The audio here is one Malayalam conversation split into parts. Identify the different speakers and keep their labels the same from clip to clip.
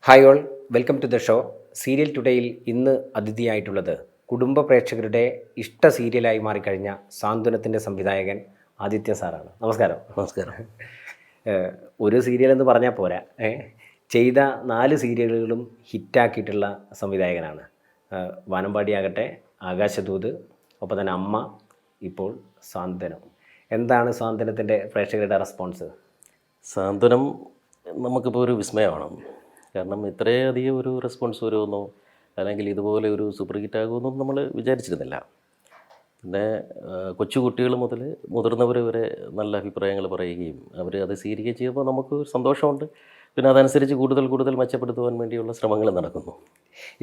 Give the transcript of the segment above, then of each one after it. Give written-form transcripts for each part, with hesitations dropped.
Speaker 1: Hi all, welcome to the show. Serial ടുഡേയിൽ ഇന്ന് അതിഥിയായിട്ടുള്ളത് കുടുംബ പ്രേക്ഷകരുടെ ഇഷ്ട സീരിയലായി മാറിക്കഴിഞ്ഞ സാന്ത്വനത്തിൻ്റെ സംവിധായകൻ ആദിത്യ സാറാണ്. നമസ്കാരം.
Speaker 2: നമസ്കാരം.
Speaker 1: ഒരു സീരിയൽ എന്ന് പറഞ്ഞാൽ പോരാ, ചെയ്ത 4 സീരിയലുകളും ഹിറ്റാക്കിയിട്ടുള്ള സംവിധായകനാണ്. വാനമ്പാടിയാകട്ടെ, ആകാശദൂത്, ഒപ്പം തന്നെ അമ്മ, ഇപ്പോൾ സാന്ത്വനം. എന്താണ് സാന്ത്വനത്തിൻ്റെ പ്രേക്ഷകരുടെ റെസ്പോൺസ്?
Speaker 2: സാന്ത്വനം നമുക്കിപ്പോൾ ഒരു വിസ്മയമാണ്. കാരണം ഇത്രയധികം ഒരു റെസ്പോൺസ് വരുമെന്നോ അല്ലെങ്കിൽ ഇതുപോലെ ഒരു സൂപ്പർ ഹിറ്റ് ആകുമെന്നും നമ്മൾ വിചാരിച്ചിരുന്നില്ല. പിന്നെ കൊച്ചുകുട്ടികൾ മുതൽ മുതിർന്നവർ വരെ നല്ല അഭിപ്രായങ്ങൾ പറയുകയും അവർ അത് സ്വീകരിക്കുകയും ചെയ്യുമ്പോൾ നമുക്ക് സന്തോഷമുണ്ട്. പിന്നെ അതനുസരിച്ച് കൂടുതൽ മെച്ചപ്പെടുത്തുവാൻ വേണ്ടിയുള്ള ശ്രമങ്ങൾ നടക്കുന്നു.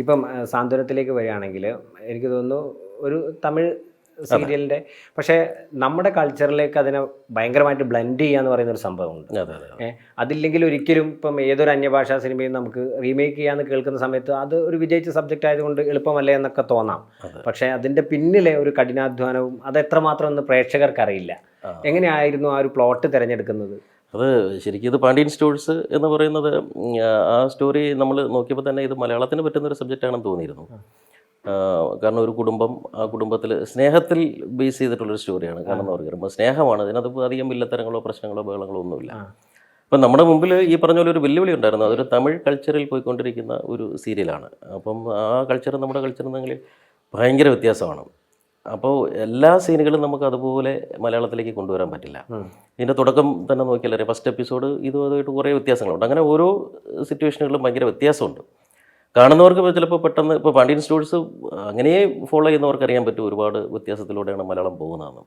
Speaker 1: ഇപ്പം സാന്ത്വനത്തിലേക്ക് വരികയാണെങ്കിൽ എനിക്ക് തോന്നുന്നു ഒരു തമിഴ് സീരിയലിൻ്റെ, പക്ഷേ നമ്മുടെ കൾച്ചറിലേക്ക് അതിനെ ഭയങ്കരമായിട്ട് ബ്ലെൻഡ് ചെയ്യുക എന്ന് പറയുന്നൊരു സംഭവമുണ്ട്. അതില്ലെങ്കിൽ ഒരിക്കലും ഇപ്പം ഏതൊരു അന്യഭാഷാ സിനിമയും നമുക്ക് റീമേക്ക് ചെയ്യാമെന്ന് കേൾക്കുന്ന സമയത്ത് അത് ഒരു വിജയിച്ച സബ്ജക്റ്റ് ആയതുകൊണ്ട് എളുപ്പമല്ലേ എന്നൊക്കെ തോന്നാം. പക്ഷേ അതിൻ്റെ പിന്നിലെ ഒരു കഠിനാധ്വാനവും അത് എത്രമാത്രം എന്ന് പ്രേക്ഷകർക്കറിയില്ല. എങ്ങനെയായിരുന്നു ആ ഒരു പ്ലോട്ട് തിരഞ്ഞെടുക്കുന്നത്?
Speaker 2: അത് ശരിക്കും ഇത് പാണ്ഡ്യൻ സ്റ്റോഴ്സ് എന്ന് പറയുന്നത് ആ സ്റ്റോറി നമ്മൾ നോക്കിയപ്പോൾ തന്നെ ഇത് മലയാളത്തിന് പറ്റുന്നൊരു സബ്ജക്റ്റാണെന്ന് തോന്നിയിരുന്നു. കാരണം ഒരു കുടുംബം, ആ കുടുംബത്തിൽ സ്നേഹത്തിൽ ബേസ് ചെയ്തിട്ടുള്ളൊരു സ്റ്റോറിയാണ്. കാരണം എന്ന് പറയുമ്പോൾ സ്നേഹമാണ്, ഇതിനകത്ത് അധികം വില്ലത്തരങ്ങളോ പ്രശ്നങ്ങളോ ബഹളങ്ങളോ ഒന്നുമില്ല. അപ്പം നമ്മുടെ മുമ്പിൽ ഈ പറഞ്ഞ പോലെ ഒരു വെല്ലുവിളി ഉണ്ടായിരുന്നു. അതൊരു തമിഴ് കൾച്ചറിൽ പോയിക്കൊണ്ടിരിക്കുന്ന ഒരു സീരിയലാണ്. അപ്പം ആ കൾച്ചർ നമ്മുടെ കൾച്ചറിൽ നിന്നെങ്കിൽ ഭയങ്കര വ്യത്യാസമാണ്. അപ്പോൾ എല്ലാ സീനുകളും നമുക്ക് അതുപോലെ മലയാളത്തിലേക്ക് കൊണ്ടുവരാൻ പറ്റില്ല. ഇതിൻ്റെ തുടക്കം തന്നെ നോക്കിയാൽ അറിയാം, ഫസ്റ്റ് എപ്പിസോഡ് ഇതുമായിട്ട് കുറേ വ്യത്യാസങ്ങളുണ്ട്. അങ്ങനെ ഓരോ സിറ്റുവേഷനുകളിലും ഭയങ്കര വ്യത്യാസമുണ്ട്. കാണുന്നവർക്ക് ചിലപ്പോൾ പെട്ടെന്ന് ഇപ്പോൾ പാണ്ഡ്യൻ സ്റ്റോഴ്സ് അങ്ങനെ ഫോളോ ചെയ്യുന്നവർക്ക് അറിയാൻ പറ്റും ഒരുപാട് വ്യത്യാസത്തിലൂടെയാണ് മലയാളം പോകുന്നതെന്ന്.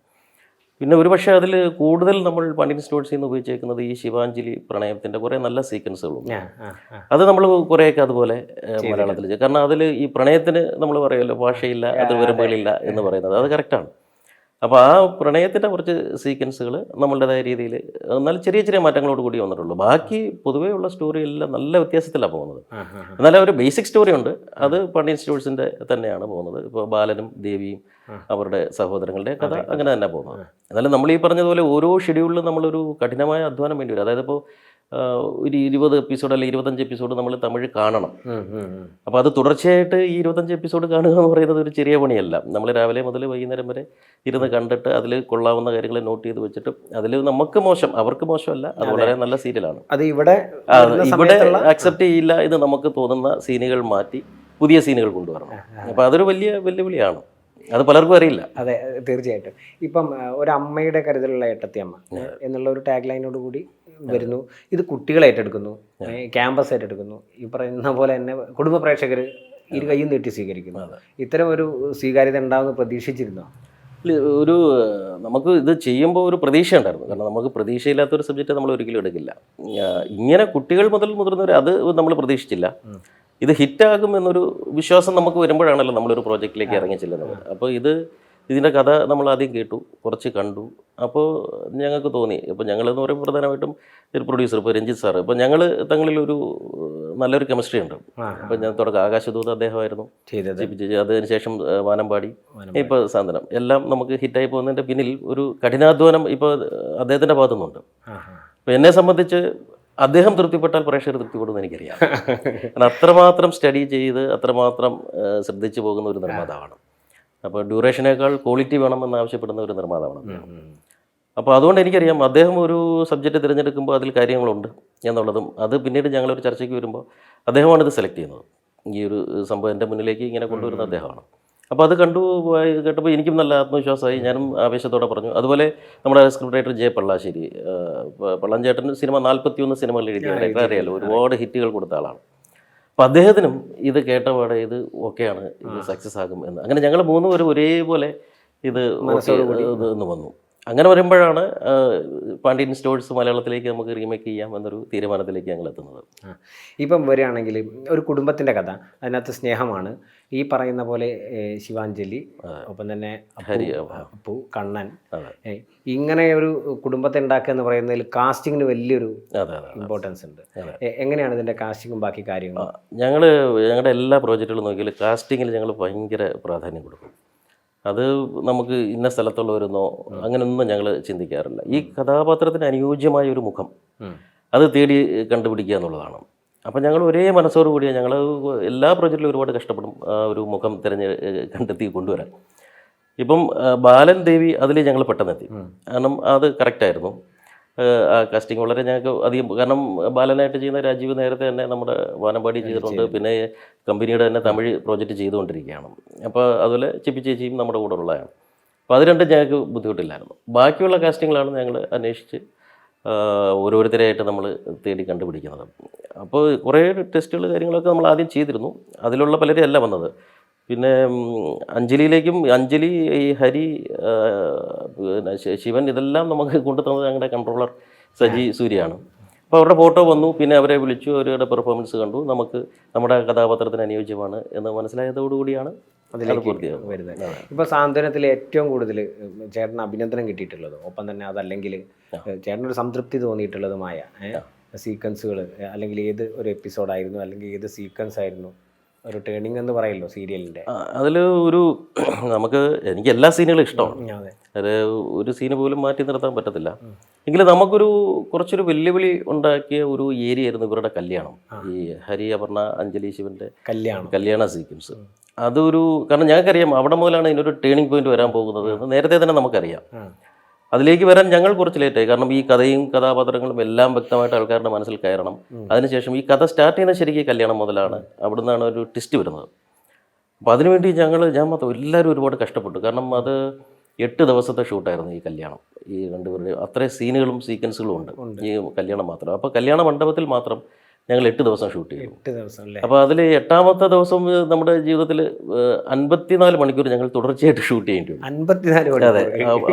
Speaker 2: പിന്നെ ഒരുപക്ഷെ അതിൽ കൂടുതൽ നമ്മൾ പാണ്ഡ്യൻ സ്റ്റോഴ്സിൽ നിന്ന് ഉപയോഗിച്ചേക്കുന്നത് ഈ ശിവാഞ്ജലി പ്രണയത്തിൻ്റെ കുറേ നല്ല സീക്വൻസുകളുണ്ട്. അത് നമ്മൾ കുറേയൊക്കെ അതുപോലെ മലയാളത്തിൽ ചെയ്യും. കാരണം അതിൽ ഈ പ്രണയത്തിന് നമ്മൾ പറയുമല്ലോ, ഭാഷയില്ല, അത് വെറുപ്പുകളില്ല എന്ന് പറയുന്നത്, അത് കറക്റ്റാണ്. അപ്പോൾ ആ പ്രണയത്തിൻ്റെ കുറച്ച് സീക്വൻസുകൾ നമ്മളുടേതായ രീതിയിൽ എന്നാൽ ചെറിയ മാറ്റങ്ങളോട് കൂടി വന്നിട്ടുള്ളൂ. ബാക്കി പൊതുവേ ഉള്ള സ്റ്റോറി എല്ലാം നല്ല വ്യത്യാസത്തിലാണ് പോകുന്നത്. എന്നാലും ഒരു ബേസിക് സ്റ്റോറി ഉണ്ട്, അത് പാണ്ഡ്യൻ സ്റ്റോഴ്സിൻ്റെ തന്നെയാണ് പോകുന്നത്. ഇപ്പോൾ ബാലനും ദേവിയും അവരുടെ സഹോദരങ്ങളുടെ കഥ അങ്ങനെ തന്നെ പോകുന്നത്. എന്നാലും നമ്മൾ ഈ പറഞ്ഞതുപോലെ ഓരോ ഷെഡ്യൂളിലും നമ്മളൊരു കഠിനമായ അധ്വാനം വേണ്ടി വരും. അതായത് ഇപ്പോൾ ഒരു 20 എപ്പിസോഡ് അല്ലെങ്കിൽ 25 എപ്പിസോഡ് നമ്മൾ തമിഴ് കാണണം. അപ്പോൾ അത് തുടർച്ചയായിട്ട് ഈ 25 എപ്പിസോഡ് കാണുക എന്ന് പറയുന്നത് ഒരു ചെറിയ പണിയല്ല. നമ്മൾ രാവിലെ മുതൽ വൈകുന്നേരം വരെ ഇരുന്ന് കണ്ടിട്ട് അതിൽ കൊള്ളാവുന്ന കാര്യങ്ങൾ നോട്ട് ചെയ്ത് വെച്ചിട്ട് അതിൽ നമുക്ക് മോശം, അവർക്ക് മോശമല്ല, അത് വളരെ നല്ല സീരിയലാണ്,
Speaker 1: അത് ഇവിടെ
Speaker 2: അക്സെപ്റ്റ് ചെയ്യില്ല എന്ന് നമുക്ക് തോന്നുന്ന സീനുകൾ മാറ്റി പുതിയ സീനുകൾ കൊണ്ടുവരണം. അപ്പോൾ അതൊരു വലിയ വെല്ലുവിളിയാണ്, അത് പലർക്കും അറിയില്ല.
Speaker 1: അതെ, തീർച്ചയായിട്ടും. ഇപ്പം ഒരു അമ്മയുടെ കരുതലുള്ള ഏട്ടത്തിയമ്മ എന്നുള്ള ഒരു ടാഗ് ലൈനോട് കൂടി വരുന്നു. ഇത് കുട്ടികൾ ഏറ്റെടുക്കുന്നു, ക്യാമ്പസ് ഏറ്റെടുക്കുന്നു. ഈ പറയുന്ന പോലെ തന്നെ കുടുംബ പ്രേക്ഷകർ ഇരു കൈയും നീട്ടി സ്വീകരിക്കുന്നു. ഇത്തരം ഒരു സ്വീകാര്യത ഉണ്ടാവുമെന്ന് പ്രതീക്ഷിച്ചിരുന്നോ?
Speaker 2: ഒരു നമുക്ക് ഇത് ചെയ്യുമ്പോൾ ഒരു പ്രതീക്ഷ ഉണ്ടായിരുന്നു. കാരണം നമുക്ക് പ്രതീക്ഷയില്ലാത്തൊരു സബ്ജക്റ്റ് നമ്മൾ ഒരിക്കലും എടുക്കില്ല. ഇങ്ങനെ കുട്ടികൾ മുതൽ മുതിർന്നവർ അത് നമ്മൾ പ്രതീക്ഷിച്ചില്ല. ഇത് ഹിറ്റാകും എന്നൊരു വിശ്വാസം നമുക്ക് വരുമ്പോഴാണല്ലോ നമ്മളൊരു പ്രോജക്റ്റിലേക്ക് ഇറങ്ങി ചെല്ലുന്നത്. അപ്പോൾ ഇതിൻ്റെ കഥ നമ്മൾ ആദ്യം കേട്ടു, കുറച്ച് കണ്ടു. അപ്പോൾ ഞങ്ങൾക്ക് തോന്നി, ഇപ്പോൾ ഞങ്ങളെന്ന് പറയുമ്പോൾ പ്രധാനമായിട്ടും ഒരു പ്രൊഡ്യൂസർ, ഇപ്പോൾ രഞ്ജിത്ത് സാറ്, ഇപ്പോൾ ഞങ്ങൾ തങ്ങളിലൊരു നല്ലൊരു കെമിസ്ട്രി ഉണ്ട്. അപ്പോൾ ഞാൻ തുടക്കം ആകാശദൂത് അദ്ദേഹമായിരുന്നു ചെയ്തത്, അതിനുശേഷം വാനമ്പാടി, ഇപ്പോൾ സാന്ത്വനം, എല്ലാം നമുക്ക് ഹിറ്റായി പോകുന്നതിൻ്റെ പിന്നിൽ ഒരു കഠിനാധ്വാനം ഇപ്പോൾ അദ്ദേഹത്തിൻ്റെ ഭാഗത്തുനിന്നുണ്ട്. അപ്പോൾ എന്നെ സംബന്ധിച്ച് അദ്ദേഹം തൃപ്തിപ്പെട്ടാൽ പ്രേക്ഷകർ തൃപ്തിപ്പെടുമെന്ന് എനിക്കറിയാം. കാരണം അത്രമാത്രം സ്റ്റഡി ചെയ്ത് അത്രമാത്രം ശ്രദ്ധിച്ചു പോകുന്ന ഒരു നിർമ്മാതാവാണ്. അപ്പോൾ ഡ്യൂറേഷനേക്കാൾ ക്വാളിറ്റി വേണമെന്ന് ആവശ്യപ്പെടുന്ന ഒരു നിർമ്മാതാവാണ് അദ്ദേഹം. അപ്പോൾ അതുകൊണ്ട് എനിക്കറിയാം അദ്ദേഹം ഒരു സബ്ജക്റ്റ് തിരഞ്ഞെടുക്കുമ്പോൾ അതിൽ കാര്യങ്ങളുണ്ട് എന്നുള്ളതും, അത് പിന്നീട് ഞങ്ങളൊരു ചർച്ചയ്ക്ക് വരുമ്പോൾ അദ്ദേഹമാണ് ഇത് സെലക്ട് ചെയ്യുന്നത്. ഈ ഒരു സംഭവം എൻ്റെ മുന്നിലേക്ക് ഇങ്ങനെ കൊണ്ടുവരുന്ന അദ്ദേഹമാണ്. അപ്പോൾ അത് കേട്ടപ്പോൾ എനിക്കും നല്ല ആത്മവിശ്വാസമായി, ഞാനും ആവേശത്തോടെ പറഞ്ഞു. അതുപോലെ നമ്മുടെ സ്ക്രിപ്റ്റ് റൈറ്റർ ജെ പള്ളാശ്ശേരി, പള്ളഞ്ചേട്ടൻ സിനിമ 41 സിനിമകൾ എഴുതിയ റൈറ്റർ, അറിയാലോ, ഒരുപാട് ഹിറ്റുകൾ കൊടുത്ത ആളാണ്. അപ്പോൾ അദ്ദേഹത്തിനും ഇത് കേട്ടപാടെ ഇത് ഓക്കെയാണ്, ഇത് സക്സസ് ആകും എന്ന്. അങ്ങനെ ഞങ്ങൾ 3 പേരും ഒരേപോലെ ഇത് എന്ന് വന്നു. അങ്ങനെ വരുമ്പോഴാണ് പാണ്ഡ്യൻ സ്റ്റോഴ്സ് മലയാളത്തിലേക്ക് നമുക്ക് റീമേക്ക് ചെയ്യാം എന്നൊരു തീരുമാനത്തിലേക്ക് ഞങ്ങൾ എത്തുന്നത്.
Speaker 1: ഇപ്പം വരികയാണെങ്കിൽ ഒരു കുടുംബത്തിൻ്റെ കഥ, അതിനകത്ത് സ്നേഹമാണ്, ഈ പറയുന്ന പോലെ ശിവാഞ്ജലി, ഒപ്പം തന്നെ അപ്പു, കണ്ണൻ, ഇങ്ങനെ ഒരു കുടുംബത്തെ ഉണ്ടാക്കുക എന്ന് പറയുന്നതിൽ കാസ്റ്റിങ്ങിന് വലിയൊരു ഇമ്പോർട്ടൻസ് ഉണ്ട്. എങ്ങനെയാണ് ഇതിൻ്റെ കാസ്റ്റിങ്ങും ബാക്കി കാര്യങ്ങളും?
Speaker 2: ഞങ്ങളുടെ എല്ലാ പ്രോജക്റ്റുകളും നോക്കിയാൽ കാസ്റ്റിങ്ങിൽ ഞങ്ങൾ ഭയങ്കര പ്രാധാന്യം കൊടുക്കും. അത് നമുക്ക് ഇന്ന സ്ഥലത്തുള്ളവരെന്നോ അങ്ങനെയൊന്നും ഞങ്ങൾ ചിന്തിക്കാറില്ല. ഈ കഥാപാത്രത്തിന് അനുയോജ്യമായ ഒരു മുഖം അത് തേടി കണ്ടുപിടിക്കുക എന്നുള്ളതാണ്. അപ്പം ഞങ്ങൾ ഒരേ മനസ്സോടു കൂടിയാണ് ഞങ്ങൾ എല്ലാ പ്രോജക്റ്റിലും ഒരുപാട് കഷ്ടപ്പെടും ആ ഒരു മുഖം കണ്ടെത്തി കൊണ്ടുവരാൻ. ഇപ്പം ബാലൻ ദേവി അതിൽ ഞങ്ങൾ പെട്ടെന്നെത്തി, കാരണം അത് കറക്റ്റായിരുന്നു. ആ കാസ്റ്റിംഗ് വളരെ ഞങ്ങൾക്ക് അധികം, കാരണം ബാലനായിട്ട് ചെയ്യുന്ന രാജീവ് നേരത്തെ തന്നെ നമ്മുടെ വാനമ്പാടി ചെയ്തിട്ടുണ്ട്, പിന്നെ കമ്പനിയുടെ തന്നെ തമിഴ് പ്രോജക്റ്റ് ചെയ്തുകൊണ്ടിരിക്കുകയാണ്. അപ്പോൾ അതുപോലെ ചിപ്പി ചേച്ചിയും നമ്മുടെ കൂടെ ഉള്ളതാണ്. അപ്പോൾ അത് രണ്ടും ഞങ്ങൾക്ക് ബുദ്ധിമുട്ടില്ലായിരുന്നു. ബാക്കിയുള്ള കാസ്റ്റിങ്ങുകളാണ് ഞങ്ങൾ അന്വേഷിച്ച് ഓരോരുത്തരെയായിട്ട് നമ്മൾ തേടി കണ്ടുപിടിക്കുന്നത്. അപ്പോൾ കുറേ ടെസ്റ്റുകൾ കാര്യങ്ങളൊക്കെ നമ്മൾ ആദ്യം ചെയ്തിരുന്നു. അതിലുള്ള പലരും അല്ല വന്നത്. പിന്നെ അഞ്ജലിയിലേക്കും, അഞ്ജലി, ഈ ഹരി, പിന്നെ ശിവൻ, ഇതെല്ലാം നമുക്ക് കൊണ്ടുതന്നത് ഞങ്ങളുടെ കൺട്രോളർ സജി സൂര്യയാണ്. അപ്പോൾ അവരുടെ ഫോട്ടോ വന്നു, പിന്നെ അവരെ വിളിച്ചു, അവരുടെ പെർഫോമൻസ് കണ്ടു, നമുക്ക് നമ്മുടെ കഥാപാത്രത്തിന് അനുയോജ്യമാണ് എന്ന് മനസ്സിലായതോടുകൂടിയാണ്
Speaker 1: അതിലേക്ക് വരുന്നത്. ഇപ്പോൾ സാന്ത്വനത്തിൽ ഏറ്റവും കൂടുതൽ ചേട്ടന് അഭിനന്ദനം കിട്ടിയിട്ടുള്ളത്, ഒപ്പം തന്നെ അതല്ലെങ്കിൽ ചേട്ടനൊരു സംതൃപ്തി തോന്നിയിട്ടുള്ളതുമായ സീക്വൻസുകൾ, അല്ലെങ്കിൽ ഏത് ഒരു എപ്പിസോഡായിരുന്നു, അല്ലെങ്കിൽ ഏത് സീക്വൻസ് ആയിരുന്നു ഒരു ടേണിംഗ് എന്ന് പറയല്ലോ സീരിയലിൻ്റെ?
Speaker 2: അതിൽ എനിക്ക് എല്ലാ സീനുകളും ഇഷ്ടമാണ്. അത് ഒരു സീന് പോലും മാറ്റി നിർത്താൻ പറ്റത്തില്ല. എങ്കിലും നമുക്കൊരു കുറച്ചൊരു വെല്ലുവിളി ഉണ്ടാക്കിയ ഒരു ഏരിയ ആയിരുന്നു ഇവരുടെ കല്യാണം. ഈ ഹരി, അപർണ, അഞ്ജലി, ശിവൻ്റെ കല്യാണ സീക്വൻസ്. കാരണം ഞങ്ങൾക്കറിയാം അവിടെ മുതലാണ് ഇതിനൊരു ടേണിംഗ് പോയിന്റ് വരാൻ പോകുന്നത് എന്ന് നേരത്തെ തന്നെ നമുക്കറിയാം. അതിലേക്ക് വരാൻ ഞങ്ങൾ കുറച്ച് ലേറ്റായി, കാരണം ഈ കഥയും കഥാപാത്രങ്ങളും എല്ലാം വ്യക്തമായിട്ട് ആൾക്കാരുടെ മനസ്സിൽ കയറണം. അതിനുശേഷം ഈ കഥ സ്റ്റാർട്ട് ചെയ്യുന്ന ശരിക്കും കല്യാണം മുതലാണ്, അവിടെ നിന്നാണ് ഒരു ട്വിസ്റ്റ് വരുന്നത്. അപ്പോൾ അതിനുവേണ്ടി ഞാൻ മാത്രം എല്ലാവരും ഒരുപാട് കഷ്ടപ്പെട്ടു. കാരണം അത് 8 ദിവസത്തെ ഷൂട്ടായിരുന്നു ഈ കല്യാണം. ഈ രണ്ടുപേരുടെയും അത്രയും സീനുകളും സീക്വൻസുകളും ഉണ്ട് ഈ കല്യാണം മാത്രം. അപ്പോൾ കല്യാണ മണ്ഡപത്തിൽ മാത്രം ഞങ്ങൾ 8 ദിവസം ഷൂട്ട് ചെയ്തു. അപ്പോൾ അതിൽ 8ാമത്തെ ദിവസം നമ്മുടെ ജീവിതത്തിൽ 54 മണിക്കൂർ ഞങ്ങൾ തുടർച്ചയായിട്ട് ഷൂട്ട് ചെയ്യേണ്ടി വന്നു.
Speaker 1: 54?
Speaker 2: അതെ.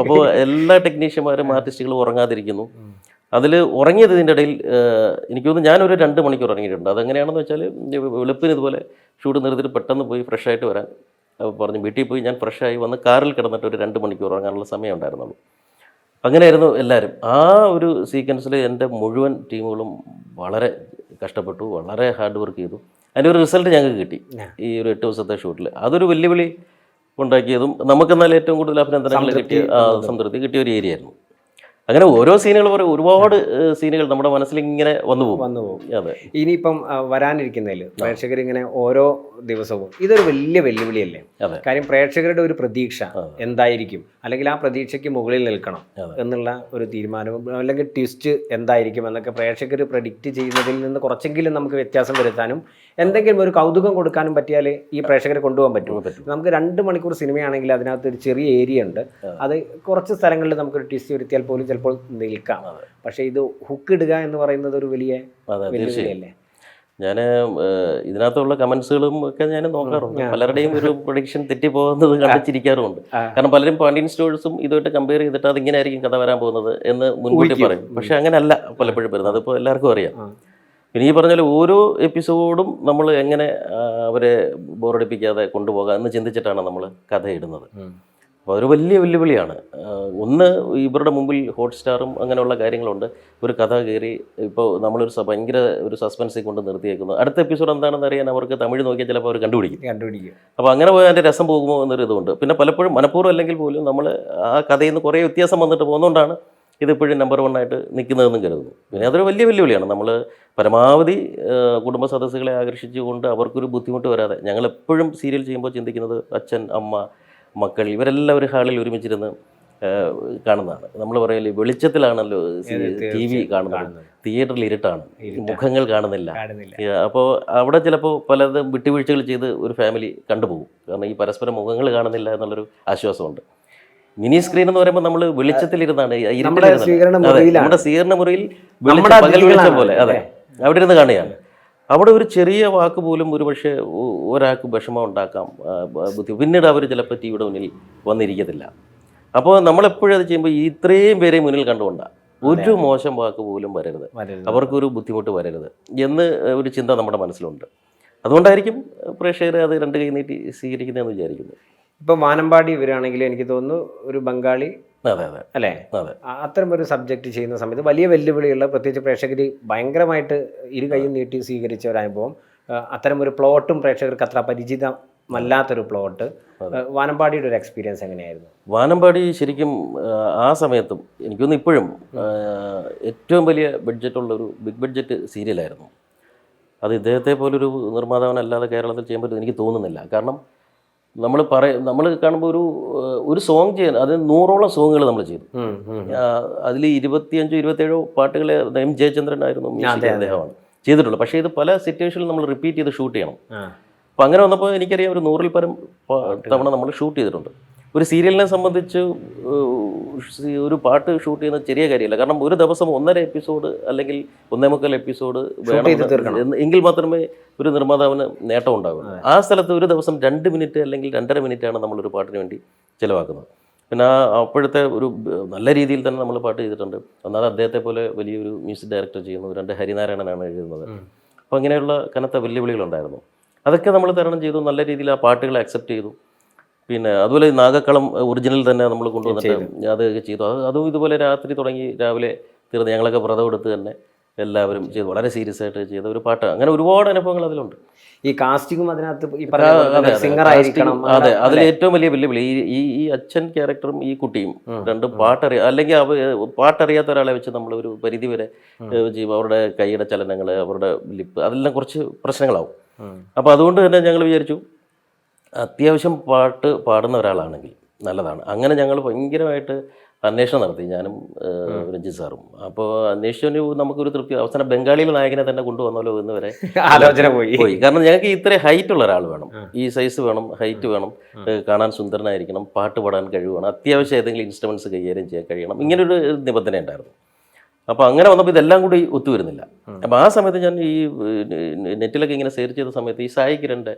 Speaker 2: അപ്പോൾ എല്ലാ ടെക്നീഷ്യന്മാരും ആർട്ടിസ്റ്റുകളും ഉറങ്ങാതിരിക്കുന്നു. അതിൽ ഉറങ്ങിയതിൻ്റെ ഇടയിൽ എനിക്ക് തോന്നുന്നു ഞാനൊരു 2 മണിക്കൂർ ഉറങ്ങിയിട്ടുണ്ട്. അതെങ്ങനെയാണെന്ന് വെച്ചാൽ വെളുപ്പിന് ഇതുപോലെ ഷൂട്ട് നിർത്തിയിട്ട് പെട്ടെന്ന് പോയി ഫ്രഷ് ആയിട്ട് വരാൻ പറഞ്ഞു. വീട്ടിൽ പോയി ഞാൻ ഫ്രഷായി വന്ന് കാറിൽ കിടന്നിട്ട് ഒരു 2 മണിക്കൂർ ഉറങ്ങാനുള്ള സമയം ഉണ്ടായിരുന്നുള്ളൂ. അങ്ങനെയായിരുന്നു എല്ലാവരും. ആ ഒരു സീക്വൻസിൽ എൻ്റെ മുഴുവൻ ടീമുകളും വളരെ കഷ്ടപ്പെട്ടു, വളരെ ഹാർഡ് വർക്ക് ചെയ്തു. അതിൻ്റെ ഒരു റിസൾട്ട് ഞങ്ങൾക്ക് കിട്ടി ഈ ഒരു 8 ദിവസത്തെ ഷൂട്ടിൽ. അതൊരു വെല്ലുവിളി ഉണ്ടാക്കിയതും നമുക്കെന്നാൽ ഏറ്റവും കൂടുതൽ അഭിനന്ദനങ്ങൾ കിട്ടിയ, സംതൃപ്തി കിട്ടിയ ഒരു ഏരിയ ആയിരുന്നു. അങ്ങനെ ഓരോ സീനുകൾ ഒരുപാട് സീനുകൾ നമ്മുടെ മനസ്സിൽ ഇങ്ങനെ വന്നു പോകും. അതെ.
Speaker 1: ഇനിയിപ്പം വരാനിരിക്കുന്നതിൽ പ്രേക്ഷകരിങ്ങനെ ഓരോ ദിവസവും ഇതൊരു വലിയ വെല്ലുവിളിയല്ലേ? കാര്യം പ്രേക്ഷകരുടെ ഒരു പ്രതീക്ഷ എന്തായിരിക്കും, അല്ലെങ്കിൽ ആ പ്രതീക്ഷയ്ക്ക് മുകളിൽ നിൽക്കണം എന്നുള്ള ഒരു തീരുമാനവും, അല്ലെങ്കിൽ ട്വിസ്റ്റ് എന്തായിരിക്കും എന്നൊക്കെ പ്രേക്ഷകർ പ്രഡിക്റ്റ് ചെയ്യുന്നതിൽ നിന്ന് കുറച്ചെങ്കിലും നമുക്ക് വ്യത്യാസം വരുത്താനും എന്തെങ്കിലും ഒരു കൗതുകം കൊടുക്കാനും പറ്റിയാൽ ഈ പ്രേക്ഷകരെ കൊണ്ടുപോകാൻ പറ്റും. നമുക്ക് 2 മണിക്കൂർ സിനിമയാണെങ്കിൽ അതിനകത്ത് ഒരു ചെറിയ ഏരിയ ഉണ്ട്, അത് കുറച്ച് സ്ഥലങ്ങളിൽ നമുക്കൊരു ട്വിസ്റ്റ് വരുത്തിയാൽ പോലും ചിലപ്പോൾ നിൽക്കാം. പക്ഷേ ഇത് ഹുക്ക് ഇടുക എന്ന് പറയുന്നത് ഒരു വലിയ വെല്ലുവിളിയല്ലേ?
Speaker 2: ഞാൻ ഇതിനകത്തുള്ള കമൻസുകളും ഒക്കെ ഞാൻ നോക്കാറുണ്ട്. പലരുടെയും ഒരു പ്രൊഡിക്ഷൻ തെറ്റിപ്പോകുന്നത് കണ്ടിച്ചിരിക്കാറുമുണ്ട്. കാരണം പലരും പാണ്ഡ്യൻ സ്റ്റോഴ്സും ഇതുമായിട്ട് കമ്പയർ ചെയ്തിട്ട് അതിങ്ങനെ ആയിരിക്കും കഥ വരാൻ പോകുന്നത് എന്ന് മുൻകൂട്ടി പറയും. പക്ഷെ അങ്ങനെയല്ല പലപ്പോഴും വരുന്നത്. അതിപ്പോൾ എല്ലാവർക്കും അറിയാം. പിന്നെ ഈ പറഞ്ഞാൽ ഓരോ എപ്പിസോഡും നമ്മൾ എങ്ങനെ അവരെ ബോറടിപ്പിക്കാതെ കൊണ്ടുപോകാം എന്ന് ചിന്തിച്ചിട്ടാണ് നമ്മൾ കഥ ഇടുന്നത്. അപ്പോൾ അതൊരു വലിയ വെല്ലുവിളിയാണ്. ഒന്ന്, ഇവരുടെ മുമ്പിൽ ഹോട്ട്സ്റ്റാറും അങ്ങനെയുള്ള കാര്യങ്ങളുണ്ട്. ഒരു കഥ കയറി ഇപ്പോൾ നമ്മളൊരു ഭയങ്കര ഒരു സസ്പെൻസിൽ കൊണ്ട് നിർത്തിയേക്കുന്നു. അടുത്ത എപ്പിസോഡ് എന്താണെന്ന് അറിയാൻ അവർക്ക് തമിഴ് നോക്കിയാൽ ചിലപ്പോൾ അവർ കണ്ടുപിടിക്കും. അപ്പോൾ അങ്ങനെ പോയാൽ അതിൻ്റെ രസം പോകുമോ എന്നൊരു ഇതുണ്ട്. പിന്നെ പലപ്പോഴും മനഃപൂർവ്വം അല്ലെങ്കിൽ പോലും നമ്മൾ ആ കഥയിൽ നിന്ന് കുറേ വ്യത്യാസം വന്നിട്ട് പോകുന്നതുകൊണ്ടാണ് ഇതിപ്പോഴും നമ്പർ 1 ആയിട്ട് നിൽക്കുന്നതെന്നും കരുതുന്നു. പിന്നെ അതൊരു വലിയ വെല്ലുവിളിയാണ്. നമ്മൾ പരമാവധി കുടുംബ സദസ്സുകളെ ആകർഷിച്ചുകൊണ്ട് അവർക്കൊരു ബുദ്ധിമുട്ട് വരാതെ, ഞങ്ങൾ എപ്പോഴും സീരിയൽ ചെയ്യുമ്പോൾ ചിന്തിക്കുന്നത് അച്ഛൻ, അമ്മ, മക്കൾ ഇവരെല്ലാം ഒരു ഹാളിൽ ഒരുമിച്ചിരുന്ന് കാണുന്നതാണ്. നമ്മൾ പറയല്ലേ, വെളിച്ചത്തിലാണല്ലോ TV കാണുന്നത്, തിയേറ്ററിൽ ഇരുട്ടാണ്, മുഖങ്ങൾ കാണുന്നില്ല. അപ്പോൾ അവിടെ ചിലപ്പോൾ പലതും വിട്ടുവീഴ്ചകൾ ചെയ്ത് ഒരു ഫാമിലി കണ്ടുപോകും. കാരണം ഈ പരസ്പരം മുഖങ്ങൾ കാണുന്നില്ല എന്നുള്ളൊരു ആശ്വാസമുണ്ട്. മിനി സ്ക്രീൻ എന്ന് പറയുമ്പോൾ നമ്മൾ വെളിച്ചത്തിലിരുന്നാണ്, നമ്മുടെ സ്വീകരണ മുറിയിൽ പകൽ വെളിച്ചം പോലെ, അതെ, അവിടെ ഇരുന്ന് കാണുകയാണ്. അവിടെ ഒരു ചെറിയ വാക്ക് പോലും ഒരു പക്ഷേ ഒരാൾക്ക് വിഷമം ഉണ്ടാക്കാം, പിന്നീട് അവർ ചിലപ്പോൾ ടിവിയുടെ മുന്നിൽ വന്നിരിക്കത്തില്ല. അപ്പോൾ നമ്മളെപ്പോഴും അത് ചെയ്യുമ്പോൾ ഇത്രയും പേരെ മുന്നിൽ കണ്ടുകൊണ്ടാണ് ഒരു മോശം വാക്ക് പോലും വരരുത്, അവർക്കൊരു ബുദ്ധിമുട്ട് വരരുത് എന്ന് ഒരു ചിന്ത നമ്മുടെ മനസ്സിലുണ്ട്. അതുകൊണ്ടായിരിക്കും പ്രേക്ഷകർ അത് 2 കൈ നീട്ടി സ്വീകരിക്കുന്നതെന്ന് വിചാരിക്കുന്നു.
Speaker 1: ഇപ്പം വാനമ്പാടി വരികയാണെങ്കിൽ എനിക്ക് തോന്നുന്നു ഒരു ബംഗാളി അല്ലേ, അത്തരം ഒരു സബ്ജക്റ്റ് ചെയ്യുന്ന സമയത്ത് വലിയ വെല്ലുവിളിയുള്ള, പ്രത്യേകിച്ച് പ്രേക്ഷകർ ഭയങ്കരമായിട്ട് ഇരു കൈയും നീട്ടി സ്വീകരിച്ച ഒരു അനുഭവം. അത്തരം ഒരു പ്ലോട്ടും പ്രേക്ഷകർക്ക് അത്ര പരിചിതമല്ലാത്തൊരു പ്ലോട്ട്. വാനമ്പാടിയുടെ ഒരു എക്സ്പീരിയൻസ് എങ്ങനെയായിരുന്നു?
Speaker 2: വാനമ്പാടി ശരിക്കും ആ സമയത്തും എനിക്കൊന്ന്, ഇപ്പോഴും ഏറ്റവും വലിയ ബഡ്ജറ്റുള്ളൊരു ബിഗ് ബഡ്ജറ്റ് സീരിയലായിരുന്നു. അത് ഇദ്ദേഹത്തെ പോലൊരു നിർമ്മാതാവനല്ലാതെ കേരളത്തിൽ ചെയ്യാൻ പറ്റും എനിക്ക് തോന്നുന്നില്ല. കാരണം നമ്മൾ കാണുമ്പോൾ ഒരു സോങ് ചെയ്യാൻ അത് 100ഓളം സോങ്ങുകൾ നമ്മൾ ചെയ്തു. അതിൽ 25-27 പാട്ടുകൾ എം ജയചന്ദ്രൻ ആയിരുന്നു അദ്ദേഹമാണ് ചെയ്തിട്ടുള്ളത്. പക്ഷേ ഇത് പല സിറ്റുവേഷനിലും നമ്മൾ റിപ്പീറ്റ് ചെയ്ത് ഷൂട്ട് ചെയ്യണം. അപ്പോൾ അങ്ങനെ വന്നപ്പോൾ എനിക്കറിയാം ഒരു 100ൽ പരം തവണ നമ്മൾ ഷൂട്ട് ചെയ്തിട്ടുണ്ട്. ഒരു സീരിയലിനെ സംബന്ധിച്ച് ഒരു പാട്ട് ഷൂട്ട് ചെയ്യുന്നത് ചെറിയ കാര്യമല്ല. കാരണം ഒരു ദിവസം 1.5 എപ്പിസോഡ് അല്ലെങ്കിൽ 1.25 എപ്പിസോഡ് വേണം എങ്കിൽ മാത്രമേ ഒരു നിർമ്മാതാവിന് നേട്ടം ഉണ്ടാകൂ. ആ സ്ഥലത്ത് ഒരു ദിവസം 2 മിനിറ്റ് അല്ലെങ്കിൽ 2.5 മിനിറ്റാണ് നമ്മളൊരു പാട്ടിന് വേണ്ടി ചിലവാക്കുന്നത്. പിന്നെ അപ്പോഴത്തെ ഒരു നല്ല രീതിയിൽ തന്നെ നമ്മൾ പാട്ട് ചെയ്തിട്ടുണ്ട്. ഒന്നാമത് അദ്ദേഹത്തെ പോലെ വലിയൊരു മ്യൂസിക് ഡയറക്ടർ ചെയ്യുന്നു, 2 ഹരിനാരായണനാണ് എഴുതുന്നത്. അപ്പോൾ അങ്ങനെയുള്ള കനത്ത വെല്ലുവിളികളുണ്ടായിരുന്നു. അതൊക്കെ നമ്മൾ തരണം ചെയ്തു. നല്ല രീതിയിൽ ആ പാട്ടുകൾ അക്സെപ്റ്റ് ചെയ്തു. പിന്നെ അതുപോലെ നാഗക്കളം ഒറിജിനൽ തന്നെ നമ്മൾ കൊണ്ടുവന്നിട്ട് അതൊക്കെ ചെയ്തു. അതും ഇതുപോലെ രാത്രി തുടങ്ങി രാവിലെ തീർന്ന് ഞങ്ങളൊക്കെ വ്രതം എടുത്ത് തന്നെ എല്ലാവരും ചെയ്തു. വളരെ സീരിയസ് ആയിട്ട് ചെയ്ത ഒരു പാട്ട്. അങ്ങനെ ഒരുപാട് അനുഭവങ്ങൾ അതിലുണ്ട്.
Speaker 1: ഈ കാസ്റ്റിംഗും അതിനകത്ത് സിംഗർ ആയിരിക്കണം.
Speaker 2: അതെ, അതിൽ ഏറ്റവും വലിയ വെല്ലുവിളി ഈ അച്ഛൻ ക്യാരക്ടറും ഈ കുട്ടിയും രണ്ടും അല്ലെങ്കിൽ പാട്ടറിയാത്ത ഒരാളെ വെച്ച് നമ്മൾ ഒരു പരിധി വരെ ചെയ്യും. അവരുടെ കൈയുടെ ചലനങ്ങൾ, അവരുടെ ലിപ്പ്, അതെല്ലാം കുറച്ച് പ്രശ്നങ്ങളാവും. അപ്പോൾ അതുകൊണ്ട് തന്നെ ഞങ്ങൾ വിചാരിച്ചു അത്യാവശ്യം പാട്ട് പാടുന്ന ഒരാളാണെങ്കിൽ നല്ലതാണ്. അങ്ങനെ ഞങ്ങൾ ഭയങ്കരമായിട്ട് അന്വേഷണം നടത്തി, ഞാനും രഞ്ജിത്ത് സാറും. അപ്പോൾ അന്വേഷിച്ചു നമുക്കൊരു തൃപ്തി. അവസാനം ബംഗാളിയിലെ നായകനെ തന്നെ കൊണ്ടുവന്നല്ലോ എന്ന് വരെ
Speaker 1: ആലോചന പോയി.
Speaker 2: കാരണം ഞങ്ങൾക്ക് ഇത്രയും ഹൈറ്റ് ഉള്ള ഒരാൾ വേണം, ഈ സൈസ് വേണം, ഹൈറ്റ് വേണം, കാണാൻ സുന്ദരനായിരിക്കണം, പാട്ട് പാടാൻ കഴിവ്, അത്യാവശ്യം ഏതെങ്കിലും ഇൻസ്ട്രുമെൻറ്റ്സ് കൈകാര്യം ചെയ്യാൻ കഴിയണം, ഇങ്ങനൊരു നിബന്ധന ഉണ്ടായിരുന്നു. അപ്പോൾ അങ്ങനെ വന്നപ്പോൾ ഇതെല്ലാം കൂടി ഒത്തുവരുന്നില്ല. അപ്പോൾ ആ സമയത്ത് ഞാൻ ഈ നെറ്റിലൊക്കെ ഇങ്ങനെ സെർച്ച് ചെയ്ത സമയത്ത് ഈ സായി കിരണിൻ്റെ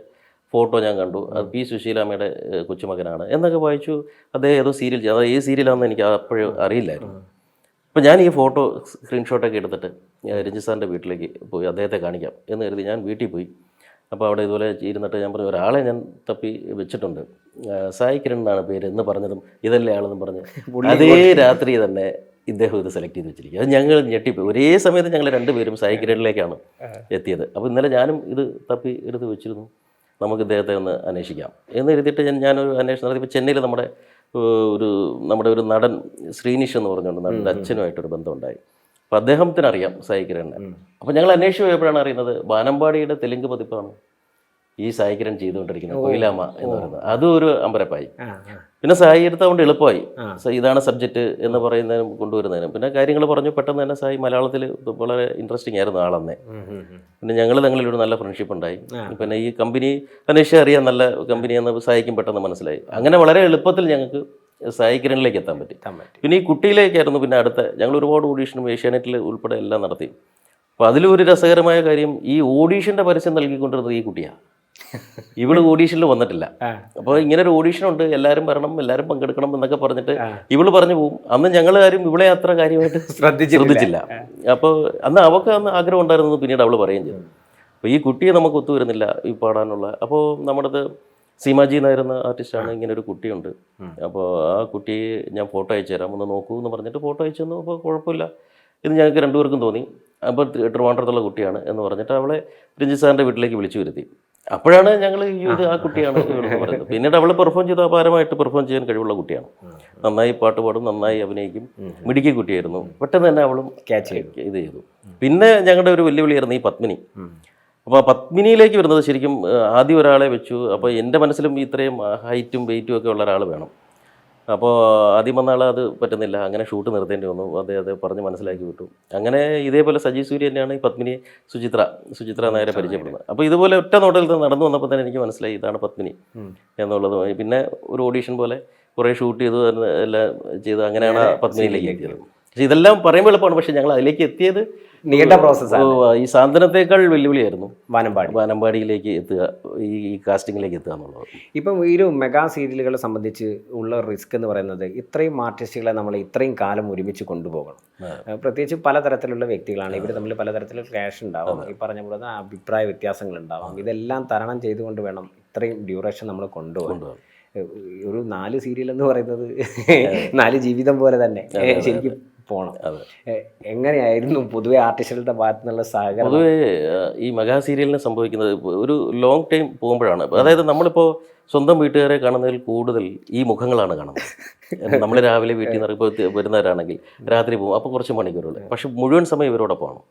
Speaker 2: ഫോട്ടോ ഞാൻ കണ്ടു. അത് പി സുശീലാമ്മയുടെ കൊച്ചുമകനാണ് എന്നൊക്കെ വായിച്ചു. അദ്ദേഹം ഏതോ സീരിയൽ ചെയ്തു. അത് ഏത് സീരിയലാണെന്ന് എനിക്ക് അപ്പോഴും അറിയില്ലായിരുന്നു. അപ്പോൾ ഞാൻ ഈ ഫോട്ടോ സ്ക്രീൻഷോട്ടൊക്കെ എടുത്തിട്ട് രഞ്ജിത്ത് സാറിൻ്റെ വീട്ടിലേക്ക് പോയി അദ്ദേഹത്തെ കാണിക്കാം എന്ന് കരുതി ഞാൻ വീട്ടിൽ പോയി. അപ്പോൾ അവിടെ ഇതുപോലെ ഇരുന്നിട്ട് ഞാൻ പറഞ്ഞു ഒരാളെ ഞാൻ തപ്പി വെച്ചിട്ടുണ്ട്, സായി കിരൺ എന്നാണ് പേര് എന്ന് പറഞ്ഞതും ഇതല്ലേ ആളെന്നും പറഞ്ഞ് അതേ രാത്രി തന്നെ ഇദ്ദേഹം ഇത് സെലക്ട് ചെയ്ത് വെച്ചിരിക്കുക. അത് ഞങ്ങൾ ഞെട്ടിപ്പോയി. ഒരേ സമയത്ത് ഞങ്ങൾ രണ്ടുപേരും സായി കിരണിലേക്കാണ് എത്തിയത്. അപ്പോൾ ഇന്നലെ ഞാനും ഇത് തപ്പി എടുത്ത് വെച്ചിരുന്നു, നമുക്ക് ഇദ്ദേഹത്തെ ഒന്ന് അന്വേഷിക്കാം എന്ന് എഴുതിയിട്ട് ഞാനൊരു അന്വേഷണം നടത്തി. ഇപ്പോൾ ചെന്നൈയിൽ നമ്മുടെ ഒരു നടൻ ശ്രീനിഷ് എന്ന് പറഞ്ഞുകൊണ്ട് നടൻ്റെ അച്ഛനുമായിട്ടൊരു ബന്ധമുണ്ടായി. അപ്പോൾ അദ്ദേഹത്തിന് അറിയാം സായി കിരണിനെ. അപ്പോൾ ഞങ്ങൾ അന്വേഷിച്ച് പോയപ്പോഴാണ് അറിയുന്നത് വാനമ്പാടിയുടെ തെലുങ്ക് പതിപ്പാണ് ഈ സായി കിരൺ ചെയ്തുകൊണ്ടിരിക്കുന്നത്, കൊയിലാമ എന്ന് പറയുന്നത്. അതും ഒരു അമ്പരപ്പായി. പിന്നെ സായി എടുത്തുകൊണ്ട് എളുപ്പമായി. ഇതാണ് സബ്ജക്റ്റ് എന്ന് പറയുന്നതിനും കൊണ്ടുവരുന്നതിനും പിന്നെ കാര്യങ്ങൾ പറഞ്ഞു. പെട്ടെന്ന് തന്നെ സായി മലയാളത്തിൽ വളരെ ഇൻട്രസ്റ്റിംഗ് ആയിരുന്നു ആളെന്നെ. പിന്നെ ഞങ്ങൾ തങ്ങളിലൊരു നല്ല ഫ്രണ്ട്ഷിപ്പ് ഉണ്ടായി. പിന്നെ ഈ കമ്പനി അന്വേഷിച്ച് അറിയാൻ നല്ല കമ്പനിയെന്ന് സായിക്കും പെട്ടെന്ന് മനസ്സിലായി. അങ്ങനെ വളരെ എളുപ്പത്തിൽ ഞങ്ങൾക്ക് സായി കിരണിലേക്ക് എത്താൻ പറ്റി. പിന്നെ ഈ കുട്ടിയിലേക്കായിരുന്നു പിന്നെ അടുത്ത. ഞങ്ങൾ ഒരുപാട് ഓഡീഷനും ഏഷ്യാനെറ്റിൽ ഉൾപ്പെടെ എല്ലാം നടത്തി. അപ്പോൾ അതിലൊരു രസകരമായ കാര്യം, ഈ ഓഡീഷൻ്റെ പരസ്യം നൽകിക്കൊണ്ടിരുന്നത് ഈ കുട്ടിയാണ്. ഇവള് ഓഡീഷനിൽ വന്നിട്ടില്ല. അപ്പോൾ ഇങ്ങനെ ഒരു ഓഡീഷൻ ഉണ്ട്, എല്ലാവരും വരണം, എല്ലാവരും പങ്കെടുക്കണം എന്നൊക്കെ പറഞ്ഞിട്ട് ഇവള് പറഞ്ഞു പോകും. അന്ന് ഞങ്ങൾ ആരും ഇവളെ അത്ര കാര്യമായിട്ട് ശ്രദ്ധിച്ചില്ല. അപ്പോൾ അന്ന് ആഗ്രഹം ഉണ്ടായിരുന്നത് പിന്നീട് അവള് പറയുകയും ചെയ്തു. അപ്പോൾ ഈ കുട്ടിയെ നമുക്ക് ഒത്തുവരുന്നില്ല ഈ പാടാനുള്ള. അപ്പോൾ നമ്മുടേത് സീമാജി എന്നായിരുന്ന ആർട്ടിസ്റ്റാണ്, ഇങ്ങനെ ഒരു കുട്ടിയുണ്ട്, അപ്പോൾ ആ കുട്ടിയെ ഞാൻ ഫോട്ടോ അയച്ചു തരാം, ഒന്ന് നോക്കൂ എന്ന് പറഞ്ഞിട്ട് ഫോട്ടോ അയച്ചു തന്നു. അപ്പോൾ കുഴപ്പമില്ല എന്ന് ഞങ്ങൾക്ക് രണ്ടുപേർക്കും തോന്നി. അപ്പോൾ ട്രിവാൻഡ്രത്തുള്ള കുട്ടിയാണ് എന്ന് പറഞ്ഞിട്ട് അവളെ രഞ്ജിത്ത് സാറിൻ്റെ വീട്ടിലേക്ക് വിളിച്ചു വരുത്തി. അപ്പോഴാണ് ഞങ്ങൾ ഇത് ആ കുട്ടിയാണ് ഇവളെന്ന് പറയുന്നത്. പിന്നീട് അവൾ പെർഫോം ചെയ്ത് അപാരമായിട്ട് പെർഫോം ചെയ്യാൻ കഴിവുള്ള കുട്ടിയാണ്. നന്നായി പാട്ട് പാടും, നന്നായി അഭിനയിക്കും, മിടുക്കി കുട്ടിയായിരുന്നു. പെട്ടെന്ന് തന്നെ അവളും ഇത് ചെയ്തു. പിന്നെ ഞങ്ങളുടെ ഒരു വെല്ലുവിളിയായിരുന്നു ഈ പത്മിനി. അപ്പോൾ ആ പത്മിനിയിലേക്ക് വരുന്നത് ശരിക്കും ആദ്യം ഒരാളെ വെച്ചു. അപ്പോൾ എൻ്റെ മനസ്സിലും ഇത്രയും ഹൈറ്റും വെയിറ്റും ഒക്കെ ഉള്ള ഒരാൾ വേണം. അപ്പോൾ ആദ്യം വന്ന ആൾ അത് പറ്റുന്നില്ല, അങ്ങനെ ഷൂട്ട് നിർത്തേണ്ടി വന്നു. അദ്ദേഹത്തെ പറഞ്ഞ് മനസ്സിലാക്കി വിട്ടു. അങ്ങനെ ഇതേപോലെ സജി സൂര്യ തന്നെയാണ് ഈ പത്മിനിയെ സുചിത്ര നായരെ പരിചയപ്പെടുന്നത്. അപ്പോൾ ഇതുപോലെ ഒറ്റ നോട്ടത്തിൽ നടന്നു വന്നപ്പോൾ തന്നെ എനിക്ക് മനസ്സിലായി ഇതാണ് പത്മിനി എന്നുള്ളത്. പിന്നെ ഒരു ഓഡീഷൻ പോലെ കുറേ ഷൂട്ട് ചെയ്തു, എല്ലാം ചെയ്തു, അങ്ങനെയാണ് പത്മിനിയിലേക്ക് എത്തിയത്. പക്ഷേ ഇതെല്ലാം പറയുമ്പോൾ എളുപ്പമാണ്, പക്ഷേ ഞങ്ങൾ അതിലേക്ക് എത്തിയത്
Speaker 1: നീണ്ട പ്രോസസ്സാണ്.
Speaker 2: ഈ സാന്ത്വനത്തേക്കാൾ വെല്ലുവിളിയായിരുന്നു
Speaker 1: വാനമ്പാടിയിലേക്ക്
Speaker 2: എത്തുക, ഈ കാസ്റ്റിങ്ങിലേക്ക് എത്തുക എന്നുള്ളത്.
Speaker 1: ഇപ്പം ഈ ഒരു മെഗാ സീരിയലുകളെ സംബന്ധിച്ച് ഉള്ള റിസ്ക് എന്ന് പറയുന്നത് ഇത്രയും ആർട്ടിസ്റ്റുകളെ നമ്മൾ ഇത്രയും കാലം ഒരുമിച്ച് കൊണ്ടുപോകണം. പ്രത്യേകിച്ച് പലതരത്തിലുള്ള വ്യക്തികളാണ് ഇവർ തമ്മിൽ, പലതരത്തിലുള്ള ക്ലാഷ് ഉണ്ടാവും, ഈ പറഞ്ഞ പോലെ അഭിപ്രായ വ്യത്യാസങ്ങളുണ്ടാവും. ഇതെല്ലാം തരണം ചെയ്തുകൊണ്ട് വേണം ഇത്രയും ഡ്യൂറേഷൻ നമ്മൾ കൊണ്ടുപോകാൻ. ഒരു 4 സീരിയൽ എന്ന് പറയുന്നത് 4 ജീവിതം പോലെ തന്നെ ശരിക്കും പോകണം. എങ്ങനെയായിരുന്നു പൊതുവെ ആർട്ടിസ്റ്റുകളുടെ ഭാഗത്തു നിന്നുള്ള സഹകരണം?
Speaker 2: പൊതുവേ ഈ മെഗാ സീരിയലിന് സംഭവിക്കുന്നത് ഒരു ലോങ് ടൈം പോകുമ്പോഴാണ്. അതായത് നമ്മളിപ്പോൾ സ്വന്തം വീട്ടുകാരെ കാണുന്നതിൽ കൂടുതൽ ഈ മുഖങ്ങളാണ് കാണുന്നത്. നമ്മൾ രാവിലെ വീട്ടിൽ നിന്ന് വരുന്നവരാണെങ്കിൽ രാത്രി പോകും, അപ്പോൾ കുറച്ച് മണിക്കൂറുകൾ, പക്ഷെ മുഴുവൻ സമയം ഇവരോടൊപ്പമാണ്.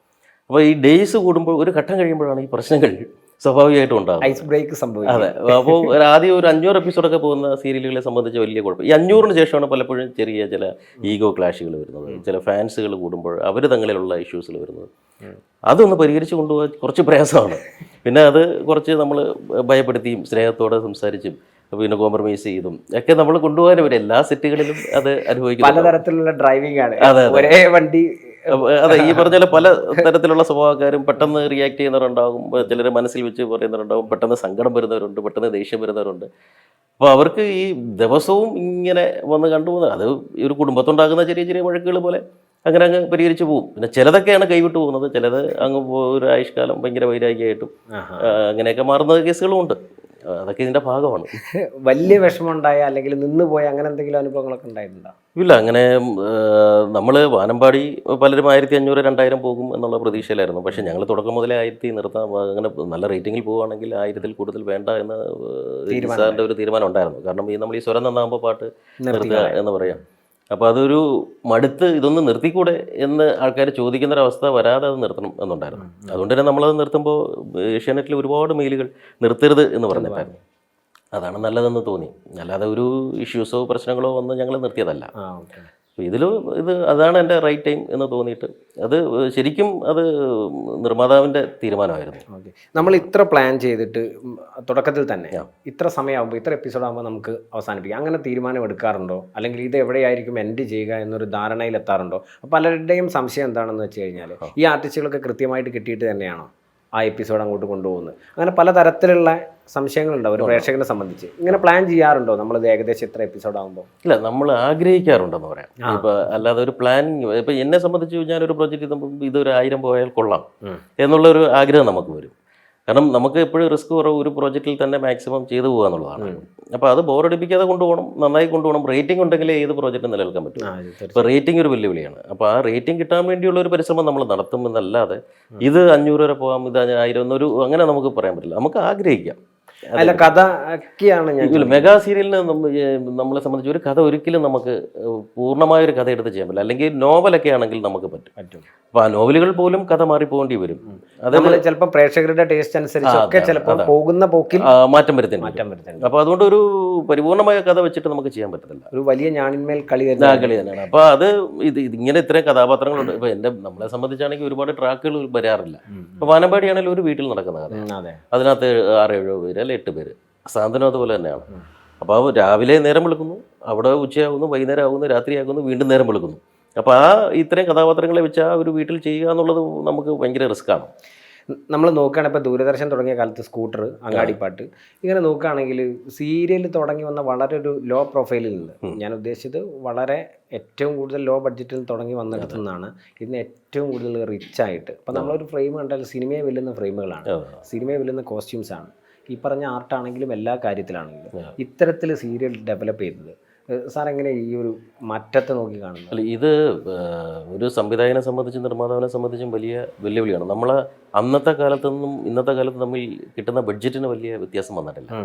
Speaker 2: അപ്പോൾ ഈ ഡേയ്സ് കൂടുമ്പോൾ ഒരു ഘട്ടം കഴിയുമ്പോഴാണ് ഈ പ്രശ്നങ്ങൾ സ്വാഭാവികമായിട്ടും ഉണ്ടാകും.
Speaker 1: ഐസ് ബ്രേക്ക് സംഭവിക്കും.
Speaker 2: അതെ, അപ്പോൾ ആദ്യം ഒരു 500 എപ്പിസോഡൊക്കെ പോകുന്ന സീരിയലുകളെ സംബന്ധിച്ച് വലിയ കുഴപ്പം. ഈ 500-ന് ശേഷമാണ് പലപ്പോഴും ചെറിയ ചില ഈഗോ ക്ലാഷുകൾ വരുന്നത്, ചില ഫാൻസുകൾ കൂടുമ്പോൾ അവർ തങ്ങളിലുള്ള ഇഷ്യൂസുകൾ വരുന്നത്. അതൊന്ന് പരിഹരിച്ച് കൊണ്ടുപോകാൻ കുറച്ച് പ്രയാസമാണ്. പിന്നെ അത് കുറച്ച് നമ്മൾ ഭയപ്പെടുത്തിയും സ്നേഹത്തോടെ സംസാരിച്ചും പിന്നെ കോംപ്രമൈസ് ചെയ്തും ഒക്കെ നമ്മൾ കൊണ്ടുപോകാൻ വരും. എല്ലാ സെറ്റുകളിലും അത് അനുഭവിക്കും.
Speaker 1: പലതരത്തിലുള്ള ഡ്രൈവിംഗ് ആണ്.
Speaker 2: അതെ,
Speaker 1: ഒരേ വണ്ടി.
Speaker 2: അതെ, ഈ പറഞ്ഞ പല തരത്തിലുള്ള സ്വഭാവക്കാരും പെട്ടെന്ന് റിയാക്ട് ചെയ്യുന്നവരുണ്ടാകും, ചിലർ മനസ്സിൽ വെച്ച് പറയുന്നവരുണ്ടാകും, പെട്ടെന്ന് സങ്കടം വരുന്നവരുണ്ട്, പെട്ടെന്ന് ദേഷ്യം വരുന്നവരുണ്ട്. അപ്പോൾ അവർക്ക് ഈ ദിവസവും ഇങ്ങനെ വന്ന് കണ്ടുപോകുന്നത് അത് ഒരു കുടുംബത്തുണ്ടാകുന്ന ചെറിയ ചെറിയ വഴക്കുകൾ പോലെ അങ്ങനെ അങ്ങ് പരിഹരിച്ച് പോകും. പിന്നെ ചിലതൊക്കെയാണ് കൈവിട്ട് പോകുന്നത്, ചിലത് അങ്ങ് ഒരു ആയുഷ്കാലം ഭയങ്കര വൈരാഗ്യമായിട്ടും അങ്ങനെയൊക്കെ മാറുന്ന കേസുകളും ഉണ്ട്. അതൊക്കെ ഇതിൻ്റെ ഭാഗമാണ്.
Speaker 1: വലിയ വിഷമമുണ്ടായ അല്ലെങ്കിൽ നിന്ന് പോയ അങ്ങനെ എന്തെങ്കിലും അനുഭവങ്ങളൊക്കെ ഉണ്ടായിട്ടുണ്ടോ?
Speaker 2: ഇല്ല, അങ്ങനെ നമ്മൾ വാനമ്പാടി പലരും 1500, 2000 പോകും എന്നുള്ള പ്രതീക്ഷയിലായിരുന്നു. പക്ഷേ ഞങ്ങൾ തുടക്കം മുതലേ 1000 നിർത്താം, അങ്ങനെ നല്ല റേറ്റിങ്ങിൽ പോവുകയാണെങ്കിൽ 1000-ൽ കൂടുതൽ വേണ്ട എന്ന സാറിൻ്റെ ഒരു തീരുമാനം ഉണ്ടായിരുന്നു. കാരണം നമ്മൾ ഈ സ്വരം നന്നാകുമ്പോൾ പാട്ട് നിർത്തുക എന്ന് പറയാം. അപ്പോൾ അതൊരു മടുത്ത് ഇതൊന്ന് നിർത്തിക്കൂടെ എന്ന് ആൾക്കാർ ചോദിക്കുന്നൊരവസ്ഥ വരാതെ അത് നിർത്തണം എന്നുണ്ടായിരുന്നു. അതുകൊണ്ട് തന്നെ നമ്മളത് നിർത്തുമ്പോൾ ഏഷ്യാനെറ്റിൽ ഒരുപാട് മെയിലുകൾ നിർത്തരുത് എന്ന് പറഞ്ഞിട്ടായിരുന്നു. അതാണ് നല്ലതെന്ന് തോന്നി, അല്ലാതെ ഒരു ഇഷ്യൂസോ പ്രശ്നങ്ങളോ വന്ന് ഞങ്ങൾ നിർത്തിയതല്ല. അപ്പോൾ അതാണ് എൻ്റെ റൈറ്റ് ടൈം എന്ന് തോന്നിയിട്ട് അത് ശരിക്കും അത് നിർമ്മാതാവിൻ്റെ തീരുമാനമായിരുന്നു.
Speaker 1: നമ്മൾ ഇത്ര പ്ലാൻ ചെയ്തിട്ട് തുടക്കത്തിൽ തന്നെ ഇത്ര സമയമാകുമ്പോൾ ഇത്ര എപ്പിസോഡാകുമ്പോൾ നമുക്ക് അവസാനിപ്പിക്കാം അങ്ങനെ തീരുമാനം എടുക്കാറുണ്ടോ? അല്ലെങ്കിൽ ഇത് എവിടെയായിരിക്കും എൻഡ് ചെയ്യുക എന്നൊരു ധാരണയിലെത്താറുണ്ടോ? പലരുടെയും സംശയം എന്താണെന്ന് വെച്ച് കഴിഞ്ഞാൽ ഈ ആർട്ടിസ്റ്റുകളൊക്കെ കൃത്യമായിട്ട് കിട്ടിയിട്ട് തന്നെയാണോ ആ എപ്പിസോഡ് അങ്ങോട്ട് കൊണ്ടുപോകുന്നത്? അങ്ങനെ പലതരത്തിലുള്ള സംശയങ്ങളുണ്ടാവും ഒരു പ്രേക്ഷകനെ സംബന്ധിച്ച്. ഇങ്ങനെ പ്ലാൻ ചെയ്യാറുണ്ടോ നമ്മളിത് ഏകദേശം എത്ര എപ്പിസോഡ് ആകുമ്പോൾ?
Speaker 2: ഇല്ല, നമ്മൾ ആഗ്രഹിക്കാറുണ്ടെന്ന് പറയാം. ഇപ്പോൾ അല്ലാതെ ഒരു പ്ലാനിങ്, ഇപ്പോൾ എന്നെ സംബന്ധിച്ച് ഞാനൊരു പ്രോജക്റ്റ് ഇതൊരു 1000 പോയാൽ കൊള്ളാം എന്നുള്ളൊരു ആഗ്രഹം നമുക്ക് വരും. കാരണം നമുക്ക് എപ്പോഴും റിസ്ക് കുറവ്, ഒരു പ്രോജക്റ്റിൽ തന്നെ മാക്സിമം ചെയ്തു പോകുക എന്നുള്ളതാണ്. അപ്പോൾ അത് ബോറടിപ്പിക്കാതെ കൊണ്ടുപോകണം, നന്നായി കൊണ്ടുപോകണം. റേറ്റിംഗ് ഉണ്ടെങ്കിലേ ഏത് പ്രോജക്റ്റും നിലനിൽക്കാൻ പറ്റും. ഇപ്പോൾ റേറ്റിംഗ് ഒരു വെല്ലുവിളിയാണ്. അപ്പോൾ ആ റേറ്റിംഗ് കിട്ടാൻ വേണ്ടിയുള്ള ഒരു പരിശ്രമം നമ്മൾ നടത്തുമെന്നല്ലാതെ ഇത് 500 വരെ പോകാം, ഇത് 1000 എന്നൊരു അങ്ങനെ നമുക്ക് പറയാൻ പറ്റില്ല. നമുക്ക് ആഗ്രഹിക്കാം.
Speaker 1: അല്ല, കഥയൊക്കെയാണ് ഞാൻ
Speaker 2: മെഗാ സീരിയലിന് നമ്മളെ സംബന്ധിച്ച് ഒരു കഥ ഒരിക്കലും നമുക്ക് പൂർണ്ണമായൊരു കഥ എടുത്ത് ചെയ്യാൻ പറ്റില്ല. അല്ലെങ്കിൽ നോവലൊക്കെ ആണെങ്കിൽ നമുക്ക് പറ്റും. അപ്പോൾ ആ നോവലുകൾ പോലും കഥ മാറിപ്പോകേണ്ടി വരും.
Speaker 1: അത് ചിലപ്പോൾ പ്രേക്ഷകരുടെ ടേസ്റ്റ് അനുസരിച്ചൊക്കെ ചിലപ്പോൾ പോകുന്ന പോക്കിൽ
Speaker 2: മാറ്റം വരുത്തുന്നുണ്ട്. അപ്പോൾ അതുകൊണ്ട് ഒരു പരിപൂർണമായ കഥ വെച്ചിട്ട് നമുക്ക് ചെയ്യാൻ പറ്റത്തില്ല.
Speaker 1: ഒരു വലിയ ഞാണിന്മേൽ കളി
Speaker 2: തന്നെയാണ്. അപ്പോൾ അത് ഇങ്ങനെ ഇത്രയും കഥാപാത്രങ്ങളുണ്ട്. ഇപ്പോൾ നമ്മളെ സംബന്ധിച്ചാണെങ്കിൽ ഒരുപാട് ട്രാക്കുകൾ വരാറില്ല. ഇപ്പോൾ വാനമ്പാടി ആണെങ്കിലും ഒരു വീട്ടിൽ നടക്കുന്ന കഥ, അതിനകത്ത് 6-7 പേര് 8 പേര്. സാന്ത്വനം അതുപോലെ തന്നെയാണ്. അപ്പോൾ രാവിലെ നേരം വെളുക്കുന്നു, അവിടെ ഉച്ചയാകുന്നു, വൈകുന്നേരം ആകുന്നു, രാത്രിയാകുന്നു, വീണ്ടും നേരം വെളുക്കുന്നു. അപ്പോൾ ഇത്രയും കഥാപാത്രങ്ങളെ വെച്ച് ആ ഒരു വീട്ടിൽ ചെയ്യുക എന്നുള്ളത് നമുക്ക് ഭയങ്കര റിസ്ക്കാണ്.
Speaker 1: നമ്മൾ നോക്കുകയാണെങ്കിൽ ഇപ്പോൾ ദൂരദർശൻ തുടങ്ങിയ കാലത്ത് സ്കൂട്ടർ, അങ്ങാടിപ്പാട്ട്, ഇങ്ങനെ നോക്കുകയാണെങ്കിൽ സീരിയൽ തുടങ്ങി വന്ന വളരെ ഒരു ലോ പ്രൊഫൈലിൽ നിന്ന്, ഞാൻ ഉദ്ദേശിച്ചത് വളരെ ഏറ്റവും കൂടുതൽ ലോ ബഡ്ജറ്റിൽ തുടങ്ങി വന്നിടത്തു നിന്നാണ് ഇന്ന് ഏറ്റവും കൂടുതൽ റിച്ചായിട്ട്. അപ്പോൾ നമ്മളൊരു ഫ്രെയിം കണ്ടാൽ സിനിമയെ വെല്ലുന്ന ഫ്രെയിമുകളാണ്, സിനിമയെ വെല്ലുന്ന കോസ്റ്റ്യൂംസാണ്, ഈ പറഞ്ഞ ആർട്ടാണെങ്കിലും എല്ലാ കാര്യത്തിലാണെങ്കിലും ഇത്തരത്തിൽ സീരിയൽ ഡെവലപ്പ് ചെയ്തത്. സാർ എങ്ങനെ ഈ ഒരു മാറ്റത്തെ നോക്കി കാണുന്നു?
Speaker 2: അല്ല, ഇത് ഒരു സംവിധായകനെ സംബന്ധിച്ചും നിർമ്മാതാവിനെ സംബന്ധിച്ചും വലിയ വെല്ലുവിളിയാണ്. നമ്മൾ അന്നത്തെ കാലത്തു നിന്നും ഇന്നത്തെ കാലത്ത് തമ്മിൽ കിട്ടുന്ന ബഡ്ജറ്റിന് വലിയ വ്യത്യാസം വന്നിട്ടില്ല.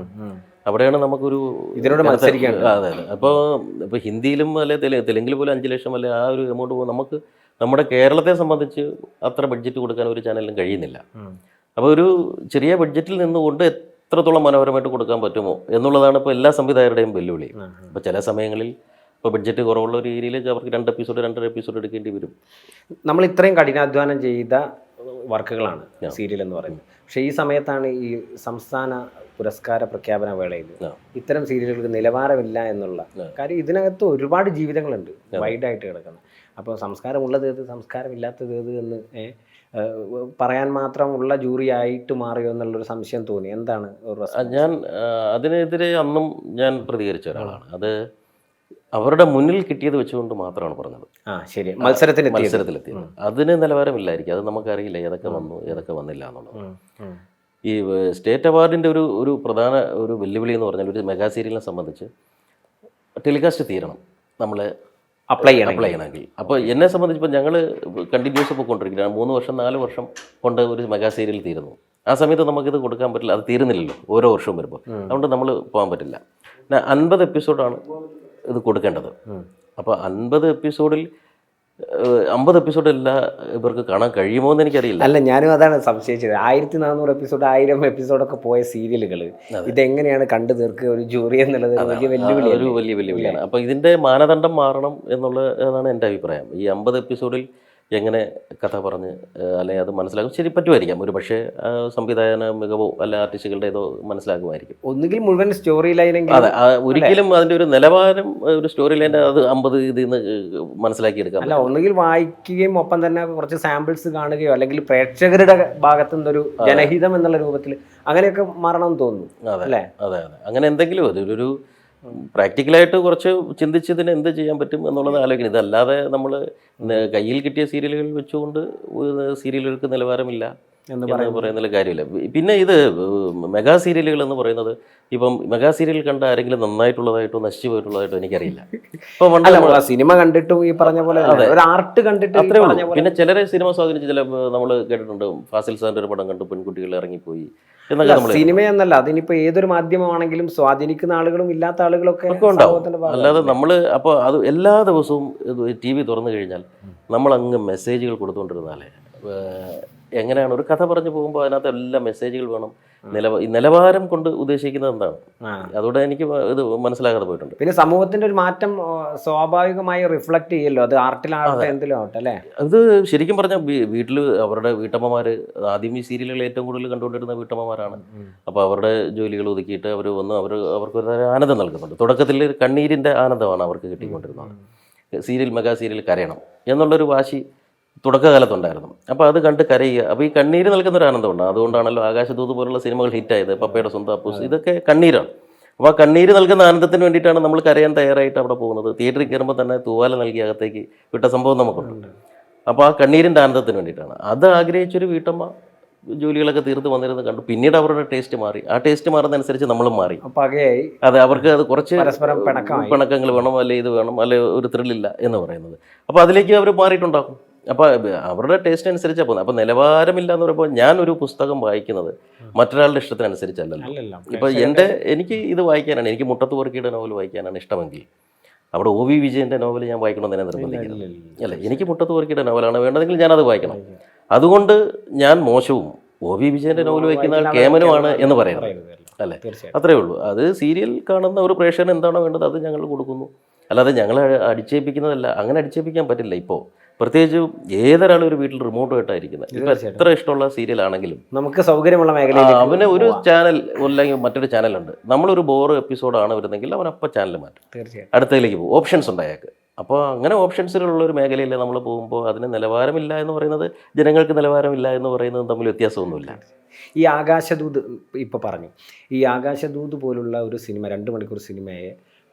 Speaker 2: അവിടെയാണ് നമുക്കൊരു
Speaker 1: ഇതിനോട് മത്സരിക്കാൻ.
Speaker 2: അതെ, ഇപ്പോൾ ഹിന്ദിയിലും അല്ലെ തെലുങ്കിൽ പോലും 5 ലക്ഷം അല്ലെ ആ ഒരു എമൗണ്ട് പോകും. നമുക്ക് നമ്മുടെ കേരളത്തെ സംബന്ധിച്ച് അത്ര ബഡ്ജറ്റ് കൊടുക്കാൻ ഒരു ചാനലിനും കഴിയുന്നില്ല. അപ്പോൾ ഒരു ചെറിയ ബഡ്ജറ്റിൽ നിന്നുകൊണ്ട് എത്രത്തോളം മനോഹരമായിട്ട് കൊടുക്കാൻ പറ്റുമോ എന്നുള്ളതാണ് ഇപ്പോൾ എല്ലാ സംവിധായകരുടെയും വെല്ലുവിളി. അപ്പോൾ ചില സമയങ്ങളിൽ ഇപ്പോൾ ബഡ്ജറ്റ് കുറവുള്ള ഒരു ഏരിയയിലേക്ക് അവർക്ക് 2 എപ്പിസോഡ് എടുക്കേണ്ടി വരും.
Speaker 1: നമ്മൾ ഇത്രയും കഠിനാധ്വാനം ചെയ്ത വർക്കുകളാണ് സീരിയൽ എന്ന് പറയുന്നത്. പക്ഷേ ഈ സമയത്താണ് ഈ സംസ്ഥാന പുരസ്കാര പ്രഖ്യാപന വേളയിൽ ഇത്തരം സീരിയലുകൾക്ക് നിലവാരമില്ല എന്നുള്ള കാര്യം. ഇതിനകത്ത് ഒരുപാട് ജീവിതങ്ങളുണ്ട് വൈഡായിട്ട് കിടക്കുന്നത്. അപ്പോൾ സംസ്കാരമുള്ളത് ഏത്, സംസ്കാരമില്ലാത്തത് ഏത് എന്ന് പറയാൻ മാത്രമുള്ള ജൂറി ആയിട്ട് മാറിയോ എന്നുള്ളൊരു സംശയം തോന്നി. എന്താണ്?
Speaker 2: ഞാൻ അതിനെതിരെ അന്നും ഞാൻ പ്രതികരിച്ച ഒരാളാണ്. അത് അവരുടെ മുന്നിൽ കിട്ടിയത് വെച്ചുകൊണ്ട് മാത്രമാണ് പറഞ്ഞത്.
Speaker 1: ശരി, മത്സരത്തിലെത്തിയത്
Speaker 2: അതിന് നിലവാരമില്ലായിരിക്കും. അത് നമുക്കറിയില്ല ഏതൊക്കെ വന്നു ഏതൊക്കെ വന്നില്ല എന്നുള്ളത്. ഈ സ്റ്റേറ്റ് അവാർഡിൻ്റെ ഒരു പ്രധാന ഒരു വെല്ലുവിളി എന്ന് പറഞ്ഞാൽ ഒരു മെഗാ സീരിയലിനെ സംബന്ധിച്ച് ടെലികാസ്റ്റ് തീരണം നമ്മൾ അപ്ലൈ ചെയ്യണമെങ്കിൽ. അപ്പോൾ എന്നെ സംബന്ധിച്ചിപ്പോൾ ഞങ്ങൾ കണ്ടിന്യൂസ് പോയിക്കൊണ്ടിരിക്കുകയാണ്. 3 വർഷം 4 വർഷം കൊണ്ട് ഒരു മെഗാ സീരിയൽ തീരുന്നു. ആ സമയത്ത് നമുക്കിത് കൊടുക്കാൻ പറ്റില്ല, അത് തീരുന്നില്ലല്ലോ ഓരോ വർഷവും വരുമ്പോൾ. അതുകൊണ്ട് നമ്മൾ പോകാൻ പറ്റില്ല. പിന്നെ 50 എപ്പിസോഡാണ് ഇത് കൊടുക്കേണ്ടത്. അപ്പോൾ 50 എപ്പിസോഡിൽ 50 എപ്പിസോഡല്ല ഇവർക്ക് കാണാൻ കഴിയുമോ എന്ന് എനിക്കറിയില്ല.
Speaker 1: അല്ല, ഞാനും അതാണ് സംശയിച്ചത്. 1400 എപ്പിസോഡ്, 1000 എപ്പിസോഡൊക്കെ പോയ സീരിയലുകൾ ഇതെങ്ങനെയാണ് കണ്ടു തീർക്കുക ഒരു ജൂറി എന്നുള്ളത് ഒരു വലിയ വെല്ലുവിളി,
Speaker 2: ഒരു വലിയ വെല്ലുവിളിയാണ്. അപ്പോൾ ഇതിൻ്റെ മാനദണ്ഡം മാറണം എന്നുള്ളതാണ് എൻ്റെ അഭിപ്രായം. ഈ 50 എപ്പിസോഡിൽ എങ്ങനെ കഥ പറഞ്ഞ് അല്ലെങ്കിൽ അത് മനസ്സിലാക്കും, ശരി പറ്റുമായിരിക്കാം, ഒരു പക്ഷേ സംവിധായകന മികവോ അല്ല ആർട്ടിസ്റ്റുകളുടെ ഏതോ മനസ്സിലാക്കുമായിരിക്കും.
Speaker 1: ഒന്നുകിൽ മുഴുവൻ സ്റ്റോറി ലൈനെങ്കിൽ.
Speaker 2: അതെ, ഒരിക്കലും അതിൻ്റെ ഒരു നിലവാരം ഒരു സ്റ്റോറി ലൈൻ്റെ അത് 50 ഇതിൽ നിന്ന് മനസ്സിലാക്കിയെടുക്കാം.
Speaker 1: അല്ല, ഒന്നുകിൽ വായിക്കുകയും ഒപ്പം തന്നെ കുറച്ച് സാമ്പിൾസ് കാണുകയോ അല്ലെങ്കിൽ പ്രേക്ഷകരുടെ ഭാഗത്തു നിന്നൊരു ജനഹിതം എന്നുള്ള രൂപത്തിൽ അങ്ങനെയൊക്കെ മാറണമെന്ന് തോന്നുന്നു.
Speaker 2: അതെ അതെ അതെ, അങ്ങനെ എന്തെങ്കിലും ഒരു പ്രാക്ടിക്കലായിട്ട് കുറച്ച് ചിന്തിച്ചതിന് എന്ത് ചെയ്യാൻ പറ്റും എന്നുള്ളത് ആലോചിക്കണം. ഇതല്ലാതെ നമ്മൾ കയ്യിൽ കിട്ടിയ സീരിയലുകൾ വെച്ചുകൊണ്ട് സീരിയലുകൾക്ക് നിലവാരമില്ല എന്ന് പറയുന്നതിൽ കാര്യമില്ല. പിന്നെ ഇത് മെഗാ സീരിയലുകൾ എന്ന് പറയുന്നത്, ഇപ്പം മെഗാ സീരിയൽ കണ്ട ആരെങ്കിലും നന്നായിട്ടുള്ളതായിട്ടോ നശിച്ചു പോയിട്ടുള്ളതായിട്ടോ എനിക്കറിയില്ല. ഇപ്പം
Speaker 1: സിനിമ കണ്ടിട്ടും ഈ പറഞ്ഞ പോലെ ഒരു ആർട്ട് കണ്ടിട്ട്
Speaker 2: അത്രേ ഉള്ളൂ. പിന്നെ ചിലരെ സിനിമ സ്വാധീനിച്ച് ചില നമ്മൾ കേട്ടിട്ടുണ്ട്, ഫാസിൽ സാറിൻ്റെ ഒരു പടം കണ്ട് പെൺകുട്ടികൾ ഇറങ്ങിപ്പോയി എന്നൊക്കെ. നമ്മൾ
Speaker 1: സിനിമ എന്നല്ല, അതിനിപ്പോൾ ഏതൊരു മാധ്യമമാണെങ്കിലും സ്വാധീനിക്കുന്ന ആളുകളും ഇല്ലാത്ത ആളുകളൊക്കെ
Speaker 2: ഉണ്ടാവും. അല്ലാതെ നമ്മൾ അപ്പോൾ അത് എല്ലാ ദിവസവും TV തുറന്നു കഴിഞ്ഞാൽ നമ്മൾ അങ്ങ് മെസ്സേജുകൾ കൊടുത്തുകൊണ്ടിരുന്നാലേ എങ്ങനെയാണ് ഒരു കഥ പറഞ്ഞു പോകുമ്പോൾ അതിനകത്ത് എല്ലാ മെസ്സേജുകൾ വേണം. നിലവാരം കൊണ്ട് ഉദ്ദേശിക്കുന്നത് എന്താണ്, അതുകൊണ്ട് എനിക്ക് ഇത് മനസ്സിലാകാതെ പോയിട്ടുണ്ട്.
Speaker 1: പിന്നെ സമൂഹത്തിന്റെ ഒരു മാറ്റം സ്വാഭാവികമായി റിഫ്ലക്ട് ചെയ്യല്ലോ, അത് ആർട്ടിലാവട്ടെ എന്തിലും ആവട്ടെ അല്ലേ.
Speaker 2: അത് ശരിക്കും പറഞ്ഞാൽ വീട്ടിൽ അവരുടെ വീട്ടമ്മമാർ ആദ്യം ഈ സീരിയലുകൾ ഏറ്റവും കൂടുതൽ കണ്ടുകൊണ്ടിരുന്ന വീട്ടമ്മമാരാണ്. അപ്പോൾ അവരുടെ ജോലികൾ ഒതുക്കിയിട്ട് അവർ വന്ന് അവർക്കൊരു ആനന്ദം നൽകുന്നുണ്ട്. തുടക്കത്തിൽ കണ്ണീരിൻ്റെ ആനന്ദമാണ് അവർക്ക് കിട്ടിക്കൊണ്ടിരുന്നത്. മെഗാ സീരിയൽ കരയണം എന്നുള്ളൊരു വാശി തുടക്കകാലത്തുണ്ടായിരുന്നു. അപ്പോൾ അത് കണ്ട് കരയുക, അപ്പോൾ ഈ കണ്ണീര് നൽകുന്നൊരു ആനന്ദമുണ്ട്. അതുകൊണ്ടാണല്ലോ ആകാശദൂത് പോലുള്ള സിനിമകൾ ഹിറ്റായത്, പപ്പയുടെ സ്വന്തം അപ്പൂസ്, ഇതൊക്കെ കണ്ണീരാണ്. അപ്പോൾ ആ കണ്ണീര് നൽകുന്ന ആനന്ദത്തിന് വേണ്ടിയിട്ടാണ് നമ്മൾ കരയാൻ തയ്യാറായിട്ട് അവിടെ പോകുന്നത്. തിയേറ്ററിൽ കയറുമ്പോൾ തന്നെ തൂവാല നൽകി അകത്തേക്ക് വിട്ട സംഭവം നമുക്കുണ്ട്. അപ്പോൾ ആ കണ്ണീരിൻ്റെ ആനന്ദത്തിന് വേണ്ടിയിട്ടാണ്. അത് ആഗ്രഹിച്ചൊരു വീട്ടമ്മ ജോലികളൊക്കെ തീർത്ത് വന്നിരുന്ന് കണ്ടു. പിന്നീട് അവരുടെ ടേസ്റ്റ് മാറി. ആ ടേസ്റ്റ് മാറുന്നതനുസരിച്ച് നമ്മളും മാറി. അതെ, അവർക്ക് അത് കുറച്ച് പിണക്കങ്ങൾ വേണം, അല്ലെ ഇത് വേണം, അല്ലെ ഒരു ത്രില്ലില്ല എന്ന് പറയുന്നത്. അപ്പോൾ അതിലേക്ക് അവർ മാറിയിട്ടുണ്ടാകും. അപ്പോൾ അവരുടെ ടേസ്റ്റ് അനുസരിച്ചാണ് പോകുന്നത്. അപ്പോൾ നിലവാരമില്ല എന്ന് പറയുമ്പോൾ ഞാനൊരു പുസ്തകം വായിക്കുന്നത് മറ്റൊരാളുടെ ഇഷ്ടത്തിനനുസരിച്ചല്ലല്ലോ. ഇപ്പോൾ എനിക്ക് ഇത് വായിക്കാനാണ്, എനിക്ക് മുട്ടത്ത് പൊറുക്കിയുടെ നോവൽ വായിക്കാനാണ് ഇഷ്ടമെങ്കിൽ അവിടെ OV വിജയൻ്റെ നോവൽ ഞാൻ വായിക്കണമെന്ന് തന്നെ നിർബന്ധിക്കുന്നത് അല്ല. എനിക്ക് മുട്ടത്ത് പൊറുക്കിയുടെ നോവലാണ് വേണ്ടതെങ്കിൽ ഞാനത് വായിക്കണം. അതുകൊണ്ട് ഞാൻ മോശവും OV വിജയൻ്റെ നോവൽ വായിക്കുന്ന ആൾ കേമനുമാണ് എന്ന് പറയുന്നത് അല്ലേ, അത്രയേ ഉള്ളൂ. അത് സീരിയൽ കാണുന്ന ഒരു പ്രേക്ഷകന് എന്താണോ വേണ്ടത് അത് ഞങ്ങൾ കൊടുക്കുന്നു, അല്ലാതെ ഞങ്ങൾ അടിച്ചേൽപ്പിക്കുന്നതല്ല. അങ്ങനെ അടിച്ചേൽപ്പിക്കാൻ പറ്റില്ല. ഇപ്പോൾ പ്രത്യേകിച്ച് ഏതൊരാളും ഒരു വീട്ടിൽ റിമോട്ടുമായിട്ടായിരിക്കുന്നത്. ഇപ്പം എത്ര ഇഷ്ടമുള്ള സീരിയലാണെങ്കിലും
Speaker 1: നമുക്ക് സൗകര്യമുള്ള മേഖല
Speaker 2: അവന് ഒരു ചാനൽ അല്ലെങ്കിൽ മറ്റൊരു ചാനലുണ്ട്. നമ്മളൊരു ബോർ എപ്പിസോഡാണ് വരുന്നെങ്കിൽ അവൻ അപ്പം ചാനൽ മാറ്റും, അടുത്തതിലേക്ക് പോകും. ഓപ്ഷൻസ് ഉണ്ട് അയാൾക്ക്. അപ്പോൾ അങ്ങനെ ഓപ്ഷൻസിലുള്ള ഒരു മേഖലയിൽ നമ്മൾ പോകുമ്പോൾ അതിന് നിലവാരമില്ല എന്ന് പറയുന്നത് ജനങ്ങൾക്ക് നിലവാരമില്ല എന്ന് പറയുന്നത് തമ്മിൽ വ്യത്യാസമൊന്നുമില്ല.
Speaker 1: ഈ ആകാശദൂത് ഇപ്പോൾ പറഞ്ഞു, ഈ ആകാശദൂത് പോലുള്ള ഒരു സിനിമ 2 മണിക്കൂർ സിനിമയെ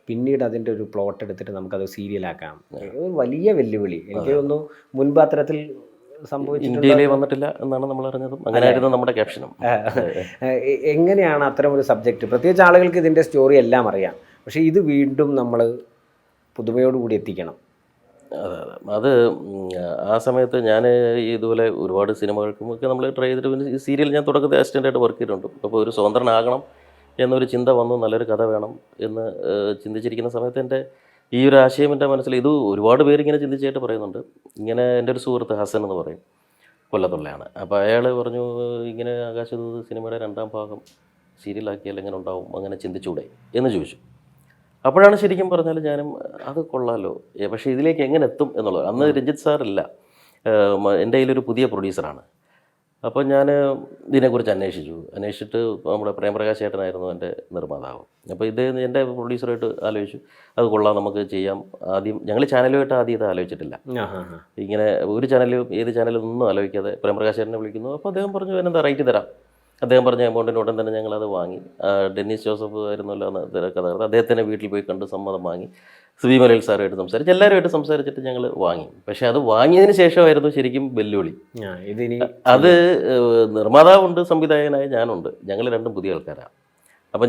Speaker 1: പിന്നീട് അതിൻ്റെ ഒരു പ്ലോട്ട് എടുത്തിട്ട് നമുക്കത് സീരിയലാക്കാം, വലിയ വെല്ലുവിളി. എനിക്ക് തോന്നുന്നു മുൻപ് അത്തരത്തിൽ
Speaker 2: ഇന്ത്യയിലേ വന്നിട്ടില്ല എന്നാണ് നമ്മൾ അറിഞ്ഞതും. അങ്ങനെയായിരുന്നു നമ്മുടെ ക്യാപ്ഷനും.
Speaker 1: എങ്ങനെയാണ് അത്തരം ഒരു സബ്ജക്റ്റ്, പ്രത്യേകിച്ച് ആളുകൾക്ക് ഇതിൻ്റെ സ്റ്റോറി എല്ലാം അറിയാം, പക്ഷേ ഇത് വീണ്ടും നമ്മൾ പുതുമയോടുകൂടി എത്തിക്കണം.
Speaker 2: അതെ അതെ, അത് ആ സമയത്ത് ഞാൻ ഇതുപോലെ ഒരുപാട് സിനിമകൾക്കുമൊക്കെ നമ്മൾ ട്രൈ ചെയ്തിട്ട് ഈ സീരിയൽ ഞാൻ തുടക്കത്തിൽ അസിസ്റ്റൻ്റായിട്ട് വർക്ക് ചെയ്തിട്ടുണ്ട്. അപ്പോൾ ഒരു സ്വതന്ത്രനാകണം എന്നൊരു ചിന്ത വന്നു, നല്ലൊരു കഥ വേണം എന്ന് ചിന്തിച്ചിരിക്കുന്ന സമയത്ത് എൻ്റെ ഈ ഒരു ആശയം എൻ്റെ മനസ്സിൽ, ഇത് ഒരുപാട് പേരിങ്ങനെ ചിന്തിച്ചായിട്ട് പറയുന്നുണ്ട്. ഇങ്ങനെ എൻ്റെ ഒരു സുഹൃത്ത് ഹസൻ എന്ന് പറയും, കൊല്ലത്തുള്ളയാണ്. അപ്പോൾ അയാൾ പറഞ്ഞു, ഇങ്ങനെ ആകാശദൂത് സിനിമയുടെ 2ാം ഭാഗം സീരിയലാക്കിയാൽ എങ്ങനെ ഉണ്ടാവും, അങ്ങനെ ചിന്തിച്ചൂടെ എന്ന് ചോദിച്ചു. അപ്പോഴാണ് ശരിക്കും പറഞ്ഞാൽ ഞാനും അത് കൊള്ളാമല്ലോ, പക്ഷേ ഇതിലേക്ക് എങ്ങനെ എത്തും എന്നുള്ളത്. അന്ന് രഞ്ജിത്ത് സാറില്ല, എൻ്റെ കയ്യിലൊരു പുതിയ പ്രൊഡ്യൂസറാണ്. അപ്പോൾ ഞാൻ ഇതിനെക്കുറിച്ച് അന്വേഷിച്ചിട്ട് നമ്മുടെ പ്രേംപ്രകാശ് ചേട്ടനായിരുന്നു എൻ്റെ നിർമ്മാതാവ്. അപ്പോൾ ഇത് എൻ്റെ പ്രൊഡ്യൂസറായിട്ട് ആലോചിച്ചു, അത് കൊള്ളാം, നമുക്ക് ചെയ്യാം. ആദ്യം ഞങ്ങൾ ചാനലുമായിട്ട് ആദ്യം ഇത് ആലോചിച്ചിട്ടില്ല. ഇങ്ങനെ ഒരു ചാനലും ഏത് ചാനലും ഒന്നും ആലോചിക്കാതെ പ്രേംപ്രകാശ് ചേട്ടനെ വിളിക്കുന്നു. അപ്പോൾ അദ്ദേഹം പറഞ്ഞു, എന്താ റൈറ്റ് തരാം. അദ്ദേഹം പറഞ്ഞ എമൗണ്ടിന് ഉടൻ തന്നെ ഞങ്ങളത് വാങ്ങി. ഡെന്നീസ് ജോസഫ് ആയിരുന്നല്ലോ അന്ന് തിരക്കഥാകൃത്ത്, അദ്ദേഹത്തിൻ്റെ വീട്ടിൽ പോയി കണ്ട് സമ്മതം വാങ്ങി. സുബി മലയിൽ സാറുമായിട്ട് സംസാരിച്ച് എല്ലാവരുമായിട്ട് സംസാരിച്ചിട്ട് ഞങ്ങൾ വാങ്ങി. പക്ഷേ അത് വാങ്ങിയതിന് ശേഷമായിരുന്നു ശരിക്കും വെല്ലുവിളി. അത് നിർമ്മാതാവുണ്ട്, സംവിധായകനായ ഞാനുണ്ട്, ഞങ്ങൾ 2 പുതിയ ആൾക്കാരാണ്. അപ്പം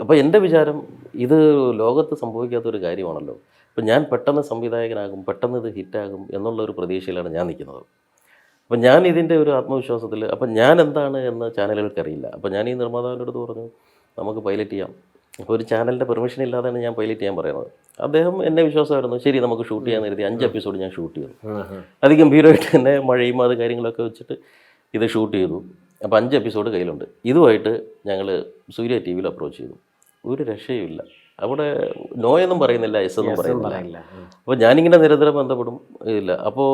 Speaker 2: അപ്പോൾ എൻ്റെ വിചാരം, ഇത് ലോകത്ത് സംഭവിക്കാത്തൊരു കാര്യമാണല്ലോ. അപ്പം ഞാൻ പെട്ടെന്ന് സംവിധായകനാകും, പെട്ടെന്ന് ഇത് ഹിറ്റാകും എന്നുള്ളൊരു പ്രതീക്ഷയിലാണ് ഞാൻ നിൽക്കുന്നത്. അപ്പം ഞാൻ ഇതിൻ്റെ ഒരു ആത്മവിശ്വാസത്തിൽ, അപ്പം ഞാൻ എന്താണ് എന്ന് ചാനലുകൾക്കറിയില്ല. അപ്പം ഞാൻ ഈ നിർമ്മാതാവിൻ്റെ അടുത്ത് പറഞ്ഞു, നമുക്ക് പൈലറ്റ് ചെയ്യാം, അപ്പോൾ ഒരു ചാനലിൻ്റെ പെർമിഷൻ ഇല്ലാതെയാണ് ഞാൻ പൈലറ്റ് ചെയ്യാൻ പറയുന്നത്. അദ്ദേഹം എന്നെ വിശ്വാസമായിരുന്നു, ശരി നമുക്ക് ഷൂട്ട് ചെയ്യാൻ കരുതി 5 എപ്പിസോഡ് ഞാൻ ഷൂട്ട് ചെയ്തു. അതിഗംഭീരമായിട്ട് തന്നെ മഴയും അത് കാര്യങ്ങളൊക്കെ വെച്ചിട്ട് ഇത് ഷൂട്ട് ചെയ്തു. അപ്പോൾ 5 എപ്പിസോഡ് കയ്യിലുണ്ട്. ഇതുമായിട്ട് ഞങ്ങൾ സൂര്യ ടി വിയിൽ അപ്രോച്ച് ചെയ്തു. ഒരു രക്ഷയുമില്ല. അവിടെ നോ എന്നും പറയുന്നില്ല, എസ് എന്നും പറയുന്നില്ല. അപ്പോൾ ഞാനിങ്ങനെ നിരന്തരം ബന്ധപ്പെടും, ഇല്ല. അപ്പോൾ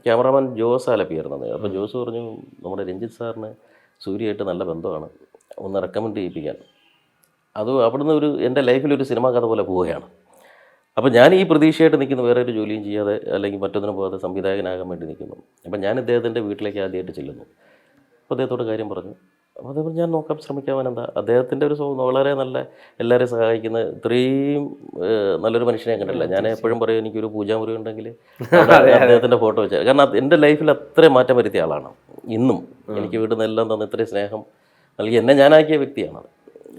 Speaker 2: ക്യാമറാമാൻ ജോസ് ആലപ്പിയായിരുന്നത്. അപ്പോൾ ജോസ് പറഞ്ഞു, നമ്മുടെ രഞ്ജിത്ത് സാറിന് സൂര്യയായിട്ട് നല്ല ബന്ധമാണ്, ഒന്ന് റെക്കമെൻഡ് ചെയ്യിപ്പിക്കാൻ. അത് അവിടുന്ന് എൻ്റെ ലൈഫിലൊരു സിനിമാ കഥ പോലെ പോവുകയാണ്. അപ്പോൾ ഞാൻ ഈ പ്രതീക്ഷയായിട്ട് നിൽക്കുന്നു, വേറെ ഒരു ജോലിയും ചെയ്യാതെ അല്ലെങ്കിൽ മറ്റൊന്നിനും പോകാതെ സംവിധായകനാകാൻ വേണ്ടി നിൽക്കുന്നു. അപ്പോൾ ഞാൻ ഇദ്ദേഹത്തിൻ്റെ വീട്ടിലേക്ക് ആദ്യമായിട്ട് ചെല്ലുന്നു. അപ്പോൾ അദ്ദേഹത്തോട് കാര്യം പറഞ്ഞു. അപ്പോൾ അതേപോലെ ഞാൻ നോക്കാൻ ശ്രമിക്കാമെന്നെന്താ, അദ്ദേഹത്തിൻ്റെ ഒരു വളരെ നല്ല, എല്ലാവരെയും സഹായിക്കുന്ന, ഇത്രയും നല്ലൊരു മനുഷ്യനെ കണ്ടില്ല. ഞാൻ എപ്പോഴും പറയും, എനിക്കൊരു പൂജാമുറി ഉണ്ടെങ്കിൽ അദ്ദേഹത്തിൻ്റെ ഫോട്ടോ വെച്ചാൽ, കാരണം എൻ്റെ ലൈഫിൽ അത്രയും മാറ്റം വരുത്തിയ ആളാണ്. ഇന്നും എനിക്ക് വീട്ടിൽ നിന്നെല്ലാം തന്ന ഇത്രയും സ്നേഹം നൽകി എന്നെ ഞാനാക്കിയ വ്യക്തിയാണ്.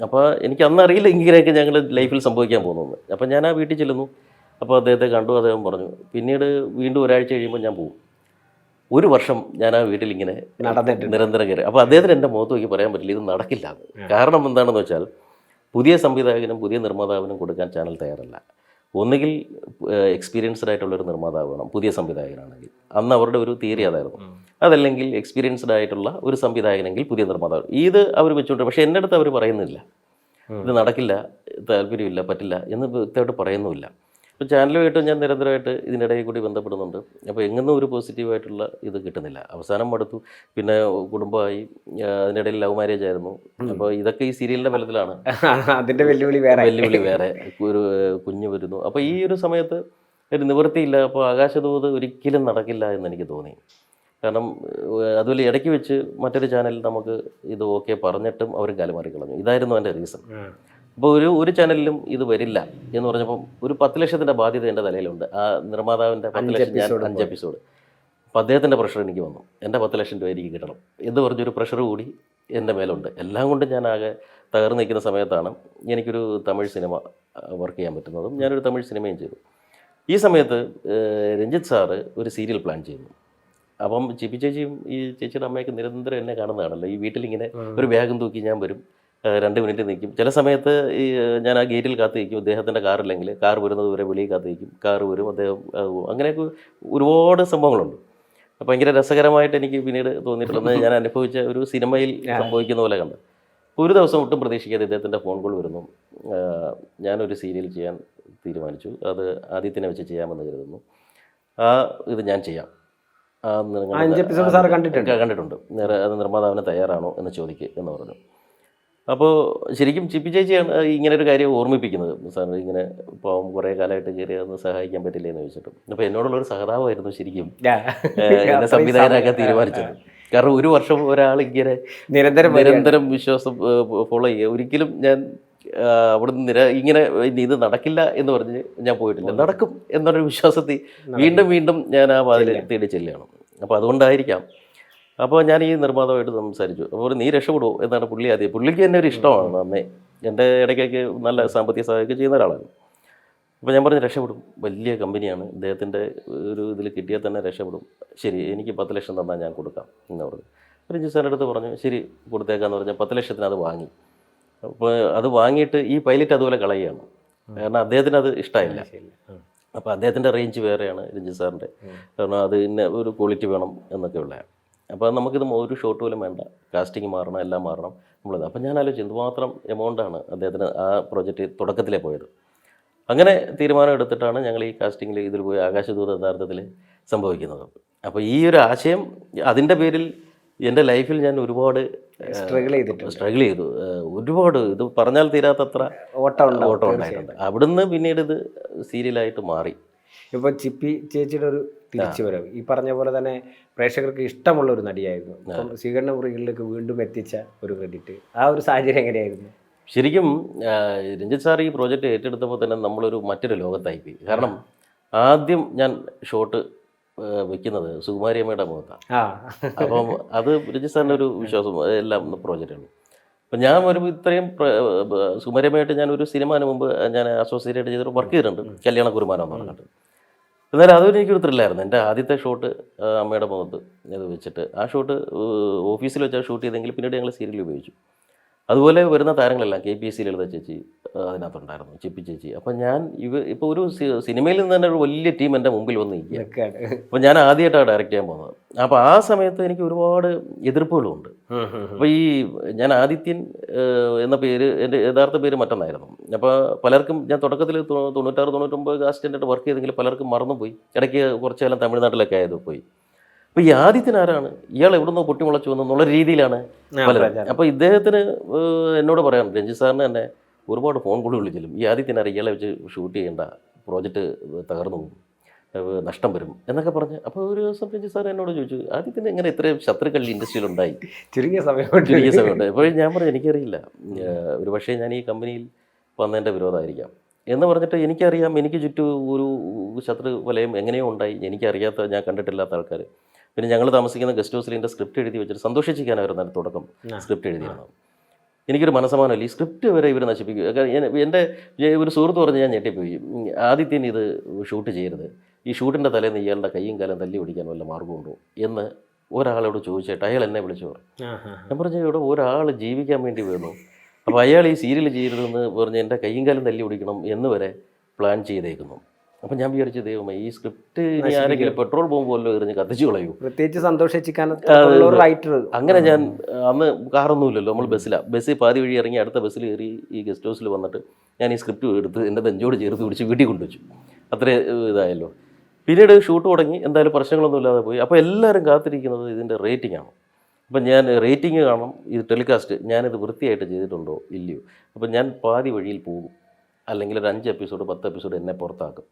Speaker 2: അപ്പോൾ എനിക്ക് അന്നറിയില്ല ഇങ്ങനെയൊക്കെ ഞങ്ങൾ ലൈഫിൽ സംഭവിക്കാൻ പോകുന്നു. അപ്പോൾ ഞാൻ ആ വീട്ടിൽ ചെല്ലുന്നു. അപ്പോൾ അദ്ദേഹത്തെ കണ്ടു. അദ്ദേഹം പറഞ്ഞു, പിന്നീട് വീണ്ടും ഒരാഴ്ച കഴിയുമ്പോൾ ഞാൻ പോകും. 1 വർഷം ഞാൻ ആ വീട്ടിലിങ്ങനെ നിരന്തരം കയറി. അപ്പോൾ അദ്ദേഹത്തിന് എൻ്റെ മുഖത്ത് നോക്കി പറയാൻ പറ്റില്ല, ഇത് നടക്കില്ല. കാരണം എന്താണെന്ന് വെച്ചാൽ, പുതിയ സംവിധായകനും പുതിയ നിർമ്മാതാവിനും കൊടുക്കാൻ ചാനൽ തയ്യാറല്ല. ഒന്നുകിൽ എക്സ്പീരിയൻസ്ഡ് ആയിട്ടുള്ളൊരു നിർമ്മാതാവ് വേണം, പുതിയ സംവിധായകനാണെങ്കിൽ. അന്ന് അവരുടെ ഒരു തിയറി അതായിരുന്നു. അതല്ലെങ്കിൽ എക്സ്പീരിയൻസ്ഡ് ആയിട്ടുള്ള ഒരു സംവിധായകനെങ്കിൽ പുതിയ നിർമ്മാതാവ്. ഇത് അവർ വെച്ചുകൊണ്ട്, പക്ഷേ എൻ്റെ അടുത്ത് അവർ പറയുന്നില്ല, ഇത് നടക്കില്ല, താല്പര്യമില്ല, പറ്റില്ല എന്ന് വ്യക്തമായിട്ട് പറയുന്നുമില്ല. ഇപ്പോൾ ചാനലുമായിട്ട് ഞാൻ നിരന്തരമായിട്ട് ഇതിനിടയിൽ കൂടി ബന്ധപ്പെടുന്നുണ്ട്. അപ്പോൾ എങ്ങും ഒരു പോസിറ്റീവായിട്ടുള്ള ഇത് കിട്ടുന്നില്ല. അവസാനം മടുത്തു. പിന്നെ കുടുംബമായി, അതിനിടയിൽ ലവ് മാരേജ് ആയിരുന്നു. അപ്പോൾ ഇതൊക്കെ ഈ സീരിയലിൻ്റെ ബലത്തിലാണ്.
Speaker 1: അതിൻ്റെ വെല്ലുവിളി
Speaker 2: വേറെ, ഒരു കുഞ്ഞ് വരുന്നു. അപ്പോൾ ഈ ഒരു സമയത്ത് ഒരു നിവൃത്തിയില്ല. അപ്പോൾ ആകാശദൂത് ഒരിക്കലും നടക്കില്ല എന്ന് എനിക്ക് തോന്നി. കാരണം അതുപോലെ ഇടയ്ക്ക് വെച്ച് മറ്റൊരു ചാനലിൽ നമുക്ക് ഇത് ഓക്കെ പറഞ്ഞിട്ടും അവർ കാലുമാറി കളഞ്ഞു. ഇതായിരുന്നു എൻ്റെ റീസൺ. അപ്പോൾ ഒരു ചാനലിലും ഇത് വരില്ല എന്ന് പറഞ്ഞപ്പോൾ ഒരു 10 ലക്ഷത്തിൻ്റെ ബാധ്യത എൻ്റെ തലയിലുണ്ട്. ആ നിർമ്മാതാവിൻ്റെ 10 ലക്ഷം, ഞാൻ 5 എപ്പിസോഡ്. അപ്പോൾ അദ്ദേഹത്തിൻ്റെ പ്രഷർ എനിക്ക് വന്നു, എൻ്റെ 10 ലക്ഷം രൂപ എനിക്ക് കിട്ടണം എന്ന് പറഞ്ഞൊരു പ്രഷർ കൂടി എൻ്റെ മേലുണ്ട്. എല്ലാം കൊണ്ടും ഞാൻ ആകെ തകർന്നു നിൽക്കുന്ന സമയത്താണ് എനിക്കൊരു തമിഴ് സിനിമ വർക്ക് ചെയ്യാൻ പറ്റുന്നതും. ഞാനൊരു തമിഴ് സിനിമയും ചെയ്തു. ഈ സമയത്ത് രഞ്ജിത്ത് സാറ് ഒരു സീരിയൽ പ്ലാൻ ചെയ്യുന്നു. അപ്പം ചിപ്പി ചേച്ചിയും ഈ ചേച്ചിയുടെ അമ്മയൊക്കെ നിരന്തരം എന്നെ കാണുന്നതാണല്ലോ. ഈ വീട്ടിലിങ്ങനെ ഒരു ബാഗും തൂക്കി ഞാൻ വരും, 2 മിനിറ്റ് നിൽക്കും. ചില സമയത്ത് ഈ ഞാൻ ആ ഗേറ്റിൽ കാത്തു നിൽക്കും. അദ്ദേഹത്തിൻ്റെ കാറില്ലെങ്കിൽ കാർ വരുന്നത് വരെ വെളിയിൽ കാത്തു നിൽക്കും. കാർ വരും, അദ്ദേഹം അങ്ങനെയൊക്കെ ഒരുപാട് സംഭവങ്ങളുണ്ട്. അപ്പോൾ ഭയങ്കര രസകരമായിട്ട് എനിക്ക് പിന്നീട് തോന്നിയിട്ടുള്ളത്, ഞാൻ അനുഭവിച്ച ഒരു സിനിമയിൽ സംഭവിക്കുന്ന പോലെ കണ്ട്. ഒരു ദിവസം ഒട്ടും പ്രതീക്ഷിക്കാതെ ഇദ്ദേഹത്തിൻ്റെ ഫോൺ കോൾ വരുന്നു. ഞാനൊരു സീരിയൽ ചെയ്യാൻ തീരുമാനിച്ചു, അത് ആദ്യത്തിനെ വെച്ച് ചെയ്യാമെന്ന് കരുതുന്നു. ഇത് ഞാൻ ചെയ്യാം. കണ്ടിട്ടുണ്ട്. അത് നിർമ്മാതാവിന് തയ്യാറാണോ എന്ന് ചോദിക്കുക എന്ന് പറഞ്ഞു. അപ്പോൾ ശരിക്കും ചിപ്പി ചേച്ചിയാണ് ഇങ്ങനെ ഒരു കാര്യം ഓർമ്മിപ്പിക്കുന്നത്. സാർ ഇങ്ങനെ പാവം കുറേ കാലമായിട്ട് കയറി അതൊന്ന് സഹായിക്കാൻ പറ്റില്ല എന്ന് ചോദിച്ചിട്ടും. അപ്പോൾ എന്നോടുള്ളൊരു സഹതാപമായിരുന്നു ശരിക്കും എന്നെ സംവിധായകനാക്കാൻ തീരുമാനിച്ചത്. കാരണം 1 വർഷം ഒരാൾ ഇങ്ങനെ നിരന്തരം വിശ്വാസം ഫോളോ ചെയ്യുക. ഒരിക്കലും ഞാൻ അവിടുന്ന് ഇങ്ങനെ ഇത് നടക്കില്ല എന്ന് പറഞ്ഞ് ഞാൻ പോയിട്ടില്ല. നടക്കും എന്നൊരു വിശ്വാസത്തിൽ വീണ്ടും ഞാൻ ആ വാതിൽ തേടി ചെല്ലുകയാണ്. അപ്പോൾ അതുകൊണ്ടായിരിക്കാം. അപ്പോൾ ഞാൻ ഈ നിർമ്മാതാവായിട്ട് സംസാരിച്ചു. അപ്പോൾ നീ രക്ഷപ്പെടുമോ എന്നാണ് പുള്ളി ആദ്യം. പുള്ളിക്ക് തന്നെ ഒരു ഇഷ്ടമാണ് നന്നേ. എൻ്റെ ഇടയ്ക്കൊക്കെ നല്ല സാമ്പത്തിക സഹായമൊക്കെ ചെയ്യുന്ന ഒരാളാണ്. അപ്പോൾ ഞാൻ പറഞ്ഞു രക്ഷപ്പെടും, വലിയ കമ്പനിയാണ്, ഇദ്ദേഹത്തിൻ്റെ ഒരു ഇതിൽ കിട്ടിയാൽ തന്നെ രക്ഷപ്പെടും. ശരി, എനിക്ക് 10 ലക്ഷം തന്നാൽ ഞാൻ കൊടുക്കാം എന്ന് പറഞ്ഞു. രഞ്ജിത്ത് സാറിൻ്റെ അടുത്ത് പറഞ്ഞു ശരി കൊടുത്തേക്കാന്ന് പറഞ്ഞാൽ 10 ലക്ഷത്തിന് അത് വാങ്ങി. അപ്പോൾ അത് വാങ്ങിയിട്ട് ഈ പൈലറ്റ് അതുപോലെ കളയുകയാണ്. കാരണം അദ്ദേഹത്തിന് അത് ഇഷ്ടമായില്ല. അപ്പോൾ അദ്ദേഹത്തിൻ്റെ റേഞ്ച് വേറെയാണ് രഞ്ജിത്ത് സാറിൻ്റെ. കാരണം അത് ഇന്ന ഒരു ക്വാളിറ്റി വേണം എന്നൊക്കെ ഉള്ളതാണ്. അപ്പോൾ നമുക്കിത് ഒരു ഷോട്ട് പോലും വേണ്ട, കാസ്റ്റിംഗ് മാറണം, എല്ലാം മാറണം നമ്മളത്. അപ്പോൾ ഞാൻ ആലോചിച്ചു എന്തുമാത്രം എമൗണ്ടാണ് അദ്ദേഹത്തിന് ആ പ്രോജക്റ്റ് തുടക്കത്തിലേ പോയത്. അങ്ങനെ തീരുമാനം എടുത്തിട്ടാണ് ഞങ്ങൾ ഈ കാസ്റ്റിങ്ങിൽ ഇതിൽ പോയി ആകാശദൂത് യഥാർത്ഥത്തിൽ സംഭവിക്കുന്നത്. അപ്പോൾ ഈ ഒരു ആശയം, അതിൻ്റെ പേരിൽ എൻ്റെ ലൈഫിൽ ഞാൻ ഒരുപാട് സ്ട്രഗിൾ ചെയ്തു. ഒരുപാട്, ഇത് പറഞ്ഞാൽ തീരാത്തത്ര ഓട്ടം ഉണ്ടായിട്ടുണ്ട്. അവിടുന്ന് പിന്നീട് ഇത് സീരിയലായിട്ട് മാറി.
Speaker 1: ഇപ്പോൾ ചിപ്പി ചേച്ചിയുടെ ഒരു തിരിച്ചുവരവ് ഈ പറഞ്ഞ പോലെ തന്നെ പ്രേക്ഷകർക്ക് ഇഷ്ടമുള്ള ഒരു നടിയായിരുന്നു. ഇപ്പം സ്വീകരണ മുറികളിലേക്ക് വീണ്ടും എത്തിച്ച ഒരു ക്രെഡിറ്റ്, ആ ഒരു സാഹചര്യം എങ്ങനെയായിരുന്നു?
Speaker 2: ശരിക്കും രഞ്ജിത്ത് സാർ ഈ പ്രോജക്റ്റ് ഏറ്റെടുത്തപ്പോൾ തന്നെ നമ്മളൊരു മറ്റൊരു ലോകത്തായിപ്പോയി. കാരണം ആദ്യം ഞാൻ ഷോട്ട് വെക്കുന്നത് സുകുമാരി അമ്മയുടെ മുഖത്താണ്. അപ്പം അത് രഞ്ജിത്ത് സാറിൻ്റെ ഒരു വിശ്വാസം എല്ലാം പ്രോജക്റ്റാണ്. അപ്പം ഞാൻ വരുമ്പോൾ ഇത്രയും സുകുമാരി അമ്മയായിട്ട് ഞാനൊരു സിനിമന് മുമ്പ് ഞാൻ അസോസിയേറ്റ് ചെയ്തൊരു വർക്ക് ചെയ്തിട്ടുണ്ട്, കല്യാണ കുരുമാനം എന്ന് പറഞ്ഞിട്ട്. എന്നാലും അതൊരു എനിക്കൊരു ത്രില്ലായിരുന്നു. എൻ്റെ ആദ്യത്തെ ഷോട്ട് അമ്മയുടെ മുഖത്ത് ഇത് വെച്ചിട്ട്, ആ ഷോട്ട് ഓഫീസിൽ വെച്ചാൽ ഷൂട്ട് ചെയ്തെങ്കിൽ പിന്നീട് ഞങ്ങൾ സീരിയൽ ഉപയോഗിച്ചു. അതുപോലെ വരുന്ന താരങ്ങളെല്ലാം KPSC ലളിത ചേച്ചി അതിനകത്തുണ്ടായിരുന്നു, ചിപ്പി ചേച്ചി. അപ്പം ഞാൻ ഇപ്പോൾ ഒരു സിനിമയിൽ നിന്ന് തന്നെ ഒരു വലിയ ടീം എൻ്റെ മുമ്പിൽ വന്ന് നിൽക്കുക. അപ്പോൾ ഞാൻ ആദ്യമായിട്ടാണ് ഡയറക്റ്റ് ചെയ്യാൻ പോകുന്നത്. അപ്പോൾ ആ സമയത്ത് എനിക്ക് ഒരുപാട് എതിർപ്പുകളുണ്ട്. അപ്പോൾ ഞാൻ ആദിത്യൻ എന്ന പേര്, എൻ്റെ യഥാർത്ഥ പേര് മറ്റൊന്നായിരുന്നു. അപ്പോൾ പലർക്കും ഞാൻ തുടക്കത്തിൽ 96-99 കാസ്റ്റിൻ്റെ വർക്ക് ചെയ്തെങ്കിൽ പലർക്കും മറന്നുപോയി. ഇടയ്ക്ക് കുറച്ച് കാലം തമിഴ്നാട്ടിലൊക്കെ ആയത് പോയി. അപ്പോൾ ഈ ആദിത്യൻ ആരാണ്, ഇയാൾ എവിടുന്നോ പൊട്ടിമുളച്ചു വന്നെന്നുള്ള രീതിയിലാണ് പലരും. അപ്പോൾ ഇദ്ദേഹത്തിന് എന്നോട് പറയാം, രഞ്ജിത്ത് സാറിന് തന്നെ ഒരുപാട് ഫോൺ കോൾ വിളിച്ചിലും ഈ ആദിത്യൻ ആരാ, ഇയാളെ വെച്ച് ഷൂട്ട് ചെയ്യേണ്ട, പ്രോജക്റ്റ് തകർന്നു പോകും, നഷ്ടം വരും എന്നൊക്കെ പറഞ്ഞ്. അപ്പോൾ ഒരു ദിവസം രഞ്ജിത്ത് സാർ എന്നോട് ചോദിച്ചു, ആദിത്യന് എങ്ങനെ ഇത്രയും ശത്രുക്കൾ ഇൻഡസ്ട്രിയിലുണ്ടായി
Speaker 1: ചുരുങ്ങിയ സമയമുണ്ട്.
Speaker 2: അപ്പോൾ ഞാൻ പറഞ്ഞു എനിക്കറിയില്ല, ഒരു പക്ഷേ ഞാൻ ഈ കമ്പനിയിൽ വന്നതിൻ്റെ വിരോധമായിരിക്കാം എന്ന് പറഞ്ഞിട്ട് എനിക്കറിയാം. എനിക്ക് ചുറ്റും ഒരു ശത്രു വലയം എങ്ങനെയോ ഉണ്ടായി, എനിക്കറിയാത്ത, ഞാൻ കണ്ടിട്ടില്ലാത്ത ആൾക്കാർ. പിന്നെ ഞങ്ങൾ താമസിക്കുന്ന ഗസ്റ്റ് ഹൗസിൽ എൻ്റെ സ്ക്രിപ്റ്റ് എഴുതി വെച്ചിട്ട് സന്തോഷിച്ചിരിക്കാനായിരുന്നു എൻ്റെ തുടക്കം. സ്ക്രിപ്റ്റ് എഴുതിയാണ്. എനിക്കൊരു മനസ്സമാനമല്ല, ഈ സ്ക്രിപ്റ്റ് വരെ ഇവർ നശിപ്പിക്കുക. എൻ്റെ ഒരു സുഹൃത്ത് പറഞ്ഞ് ഞാൻ ഞെട്ടിപ്പോയി, ആദിത്യൻ ഇത് ഷൂട്ട് ചെയ്യരുത്, ഈ ഷൂട്ടിൻ്റെ തലേന്ന് ഇയാളുടെ കയ്യും കാലം തല്ലി പിടിക്കാൻ വല്ല മാർഗമുണ്ടോ എന്ന് ഒരാളോട് ചോദിച്ചിട്ട് അയാൾ എന്നെ വിളിച്ചു പറഞ്ഞു. ഞാൻ പറഞ്ഞു, ഇവിടെ ഒരാൾ ജീവിക്കാൻ വേണ്ടി വേണു, അപ്പോൾ അയാൾ ഈ സീരിയൽ ചെയ്യരുതെന്ന് പറഞ്ഞ് എൻ്റെ കയ്യും കാലം തല്ലി പിടിക്കണം എന്ന് വരെ പ്ലാൻ ചെയ്തേക്കുന്നു. അപ്പം ഞാൻ വിചാരിച്ചു, ദൈവമേ ഈ സ്ക്രിപ്റ്റ് ഇനി ആരെങ്കിലും പെട്രോൾ ബോംബ് പോലും എറിഞ്ഞ് കത്തിച്ചു കളയൂ,
Speaker 1: പ്രത്യേകിച്ച് സന്തോഷിക്കാൻ.
Speaker 2: അങ്ങനെ ഞാൻ അന്ന് കാറൊന്നുമില്ലല്ലോ, നമ്മൾ ബസ്സിൽ പാതി വഴി ഇറങ്ങി അടുത്ത ബസ്സിൽ കയറി ഈ ഗസ്റ്റ് ഹൗസിൽ വന്നിട്ട് ഞാൻ ഈ സ്ക്രിപ്റ്റ് എടുത്ത് എൻ്റെ നെഞ്ചോട് ചേർത്ത് പിടിച്ച് വീട്ടിൽ കൊണ്ടുവച്ചു. അത്രേ ഇതായല്ലോ. പിന്നീട് ഷൂട്ട് തുടങ്ങി, എന്തായാലും പ്രശ്നങ്ങളൊന്നും ഇല്ലാതെ പോയി. അപ്പോൾ എല്ലാവരും കാത്തിരിക്കുന്നത് ഇതിൻ്റെ റേറ്റിംഗ് ആണ്. അപ്പം ഞാൻ റേറ്റിംഗ് കാണണം, ഇത് ടെലികാസ്റ്റ് ഞാനിത് വൃത്തിയായിട്ട് ചെയ്തിട്ടുണ്ടോ ഇല്ലയോ. അപ്പം ഞാൻ പാതി വഴിയിൽ പോകും, അല്ലെങ്കിൽ ഒരു 5 എപ്പിസോഡ് 10 എപ്പിസോഡ് എന്നെ പുറത്താക്കും.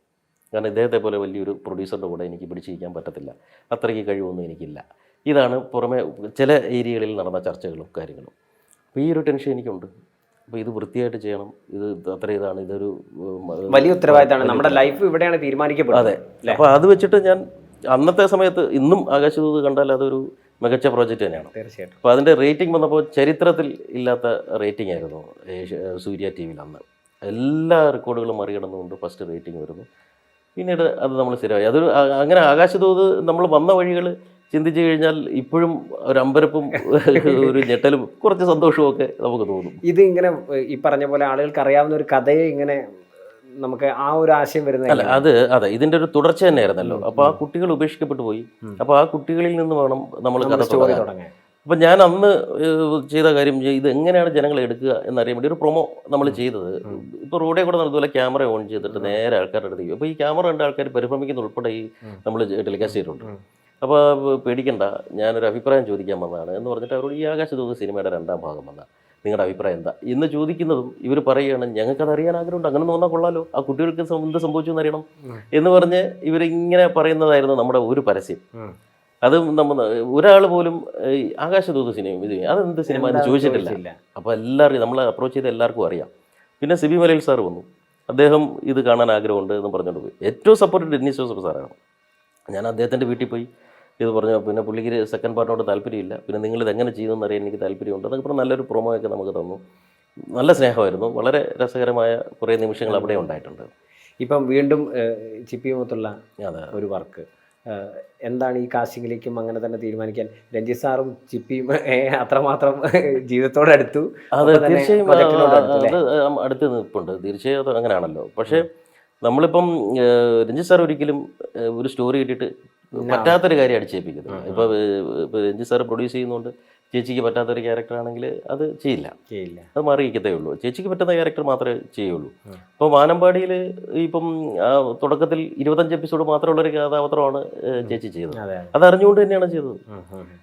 Speaker 2: കാരണം ഇദ്ദേഹത്തെ പോലെ വലിയൊരു പ്രൊഡ്യൂസറിൻ്റെ കൂടെ എനിക്ക് പിടിച്ചിരിക്കാൻ പറ്റത്തില്ല, അത്രയ്ക്ക് കഴിവൊന്നും എനിക്കില്ല. ഇതാണ് പുറമെ ചില ഏരിയകളിൽ നടന്ന ചർച്ചകളും കാര്യങ്ങളും. അപ്പോൾ ഈ ഒരു ടെൻഷൻ എനിക്കുണ്ട്. അപ്പോൾ ഇത് വൃത്തിയായിട്ട് ചെയ്യണം, ഇത് അത്ര ഇതാണ്, ഇതൊരു
Speaker 1: വലിയ ഉത്തരവാദിത്തമാണ്, നമ്മുടെ ലൈഫ് ഇവിടെയാണ് തീരുമാനിക്കപ്പെടുന്നത്.
Speaker 2: അതെ. അപ്പോൾ അത് വെച്ചിട്ട് ഞാൻ അന്നത്തെ സമയത്ത് ഇന്നും ആകാശദൂത് കണ്ടാൽ അതൊരു മികച്ച പ്രോജക്റ്റ് തന്നെയാണ്.
Speaker 1: തീർച്ചയായിട്ടും.
Speaker 2: അപ്പോൾ അതിൻ്റെ റേറ്റിംഗ് വന്നപ്പോൾ ചരിത്രത്തിൽ ഇല്ലാത്ത റേറ്റിംഗ് ആയിരുന്നു സൂര്യ TV-യിൽ അന്ന്. എല്ലാ റെക്കോർഡുകളും മറികടന്നുകൊണ്ട് ഫസ്റ്റ് റേറ്റിംഗ് വരുന്നു. പിന്നീട് അത് നമ്മൾ സ്ഥിരമായി. അതൊരു അങ്ങനെ ആകാശദൂത് നമ്മൾ വന്ന വഴികൾ ചിന്തിച്ചു കഴിഞ്ഞാൽ ഇപ്പോഴും ഒരു അമ്പരപ്പും ഒരു ഞെട്ടലും കുറച്ച് സന്തോഷവും ഒക്കെ നമുക്ക് തോന്നും.
Speaker 1: ഇത് ഇങ്ങനെ ഈ പറഞ്ഞ പോലെ ആളുകൾക്ക് അറിയാവുന്ന ഒരു കഥയെ ഇങ്ങനെ നമുക്ക് ആ ഒരു ആശയം വരുന്നില്ല.
Speaker 2: അതെ ഇതിൻ്റെ ഒരു തുടർച്ച തന്നെയായിരുന്നല്ലോ. അപ്പോൾ ആ കുട്ടികൾ ഉപേക്ഷിക്കപ്പെട്ടു പോയി. അപ്പോൾ ആ കുട്ടികളിൽ നിന്ന് വേണം നമ്മൾ കഥ തുടങ്ങാൻ. അപ്പം ഞാൻ അന്ന് ചെയ്ത കാര്യം, ഇത് എങ്ങനെയാണ് ജനങ്ങളെ എടുക്കുക എന്നറിയാൻ വേണ്ടി ഒരു പ്രൊമോ നമ്മൾ ചെയ്തത്. ഇപ്പോൾ റോഡിൽ കൂടെ നടന്നതുപോലെ ക്യാമറ ഓൺ ചെയ്തിട്ട് നേരെ ആൾക്കാരുടെ അടുത്ത്. അപ്പോൾ ഈ ക്യാമറ കണ്ട ആൾക്കാർ പരിഭ്രമിക്കുന്ന ഉൾപ്പെടെ ഈ നമ്മൾ ടെലികാസ്റ്റ് ചെയ്തിട്ടുണ്ട്. അപ്പോൾ പേടിക്കണ്ട, ഞാനൊരു അഭിപ്രായം ചോദിക്കാൻ വന്നതാണ് എന്ന് പറഞ്ഞിട്ട് അവരോട് ഈ ആകാശദൂത് സിനിമയുടെ 2ാം ഭാഗം വന്ന നിങ്ങളുടെ അഭിപ്രായം എന്താ എന്ന് ചോദിക്കുന്നതും ഇവർ പറയുകയാണ്, ഞങ്ങൾക്കത് അറിയാൻ ആഗ്രഹമുണ്ട്, അങ്ങനെ തോന്നാൻ കൊള്ളാലോ, ആ കുട്ടികൾക്ക് എന്ത് സംഭവിച്ചു എന്നറിയണം എന്ന് പറഞ്ഞ് ഇവരിങ്ങനെ പറയുന്നതായിരുന്നു നമ്മുടെ ഒരു പരസ്യം. അത് നമ്മൾ ഒരാൾ പോലും ആകാശദൂത് സിനിമ ഇത് അതെന്ത് സിനിമ എന്ന് ചോദിച്ചിട്ടില്ല. അപ്പോൾ എല്ലാവരും നമ്മൾ അപ്രോച്ച് ചെയ്ത് എല്ലാവർക്കും അറിയാം. പിന്നെ സിബി മലയിൽ സാർ വന്നു, അദ്ദേഹം ഇത് കാണാൻ ആഗ്രഹമുണ്ട് എന്ന് പറഞ്ഞുകൊണ്ട് പോയി. ഏറ്റവും സപ്പോർട്ട് ഡെന്നിസ് ജോസഫ് സാറാണ്. ഞാൻ അദ്ദേഹത്തിൻ്റെ വീട്ടിൽ പോയി ഇത് പറഞ്ഞു. പിന്നെ പുള്ളിക്ക് സെക്കൻഡ് പാർട്ടിനോട് താല്പര്യമില്ല, പിന്നെ നിങ്ങളിത് എങ്ങനെ ചെയ്തെന്ന് അറിയാൻ എനിക്ക് താല്പര്യമുണ്ട് എന്നൊക്കെ പറഞ്ഞ് നല്ലൊരു പ്രൊമോ ഒക്കെ നമുക്ക് തന്നു. നല്ല സ്നേഹമായിരുന്നു. വളരെ രസകരമായ കുറേ നിമിഷങ്ങൾ അവിടെ ഉണ്ടായിട്ടുണ്ട്.
Speaker 1: ഇപ്പം വീണ്ടും ചിപ്പിയുമൊത്തുള്ള ഒരു വർക്ക് എന്താണ് ഈ കാസ്റ്റിങ്ങിലേക്കും അങ്ങനെ തന്നെ തീരുമാനിക്കാൻ രഞ്ജിത്ത് സാറും ചിപ്പിയും അത്രമാത്രം ജീവിതത്തോടെ അടുത്തു?
Speaker 2: അത് തീർച്ചയായും അടുത്ത് നിൽപ്പുണ്ട്, തീർച്ചയായും അത് അങ്ങനെയാണല്ലോ. പക്ഷേ നമ്മളിപ്പം രഞ്ജിത്ത് സാർ ഒരിക്കലും ഒരു സ്റ്റോറി കിട്ടിയിട്ട് പറ്റാത്തൊരു കാര്യം അടിച്ചേൽപ്പിക്കുന്നത്. ഇപ്പോൾ രഞ്ജിത്ത് സാർ പ്രൊഡ്യൂസ് ചെയ്യുന്നതുകൊണ്ട് ചേച്ചിക്ക് പറ്റാത്തൊരു ക്യാരക്ടറാണെങ്കിൽ അത് ചെയ്യില്ല, അത് മാറിയിരിക്കത്തേ ഉള്ളൂ. ചേച്ചിക്ക് പറ്റുന്ന ക്യാരക്ടർ മാത്രമേ ചെയ്യുള്ളൂ. ഇപ്പോൾ വാനമ്പാടിയിൽ ഇപ്പം തുടക്കത്തിൽ 25 എപ്പിസോഡ് മാത്രമുള്ളൊരു കഥാപാത്രമാണ് ചേച്ചി ചെയ്തത്. അത് അറിഞ്ഞുകൊണ്ട് തന്നെയാണ് ചെയ്തത്,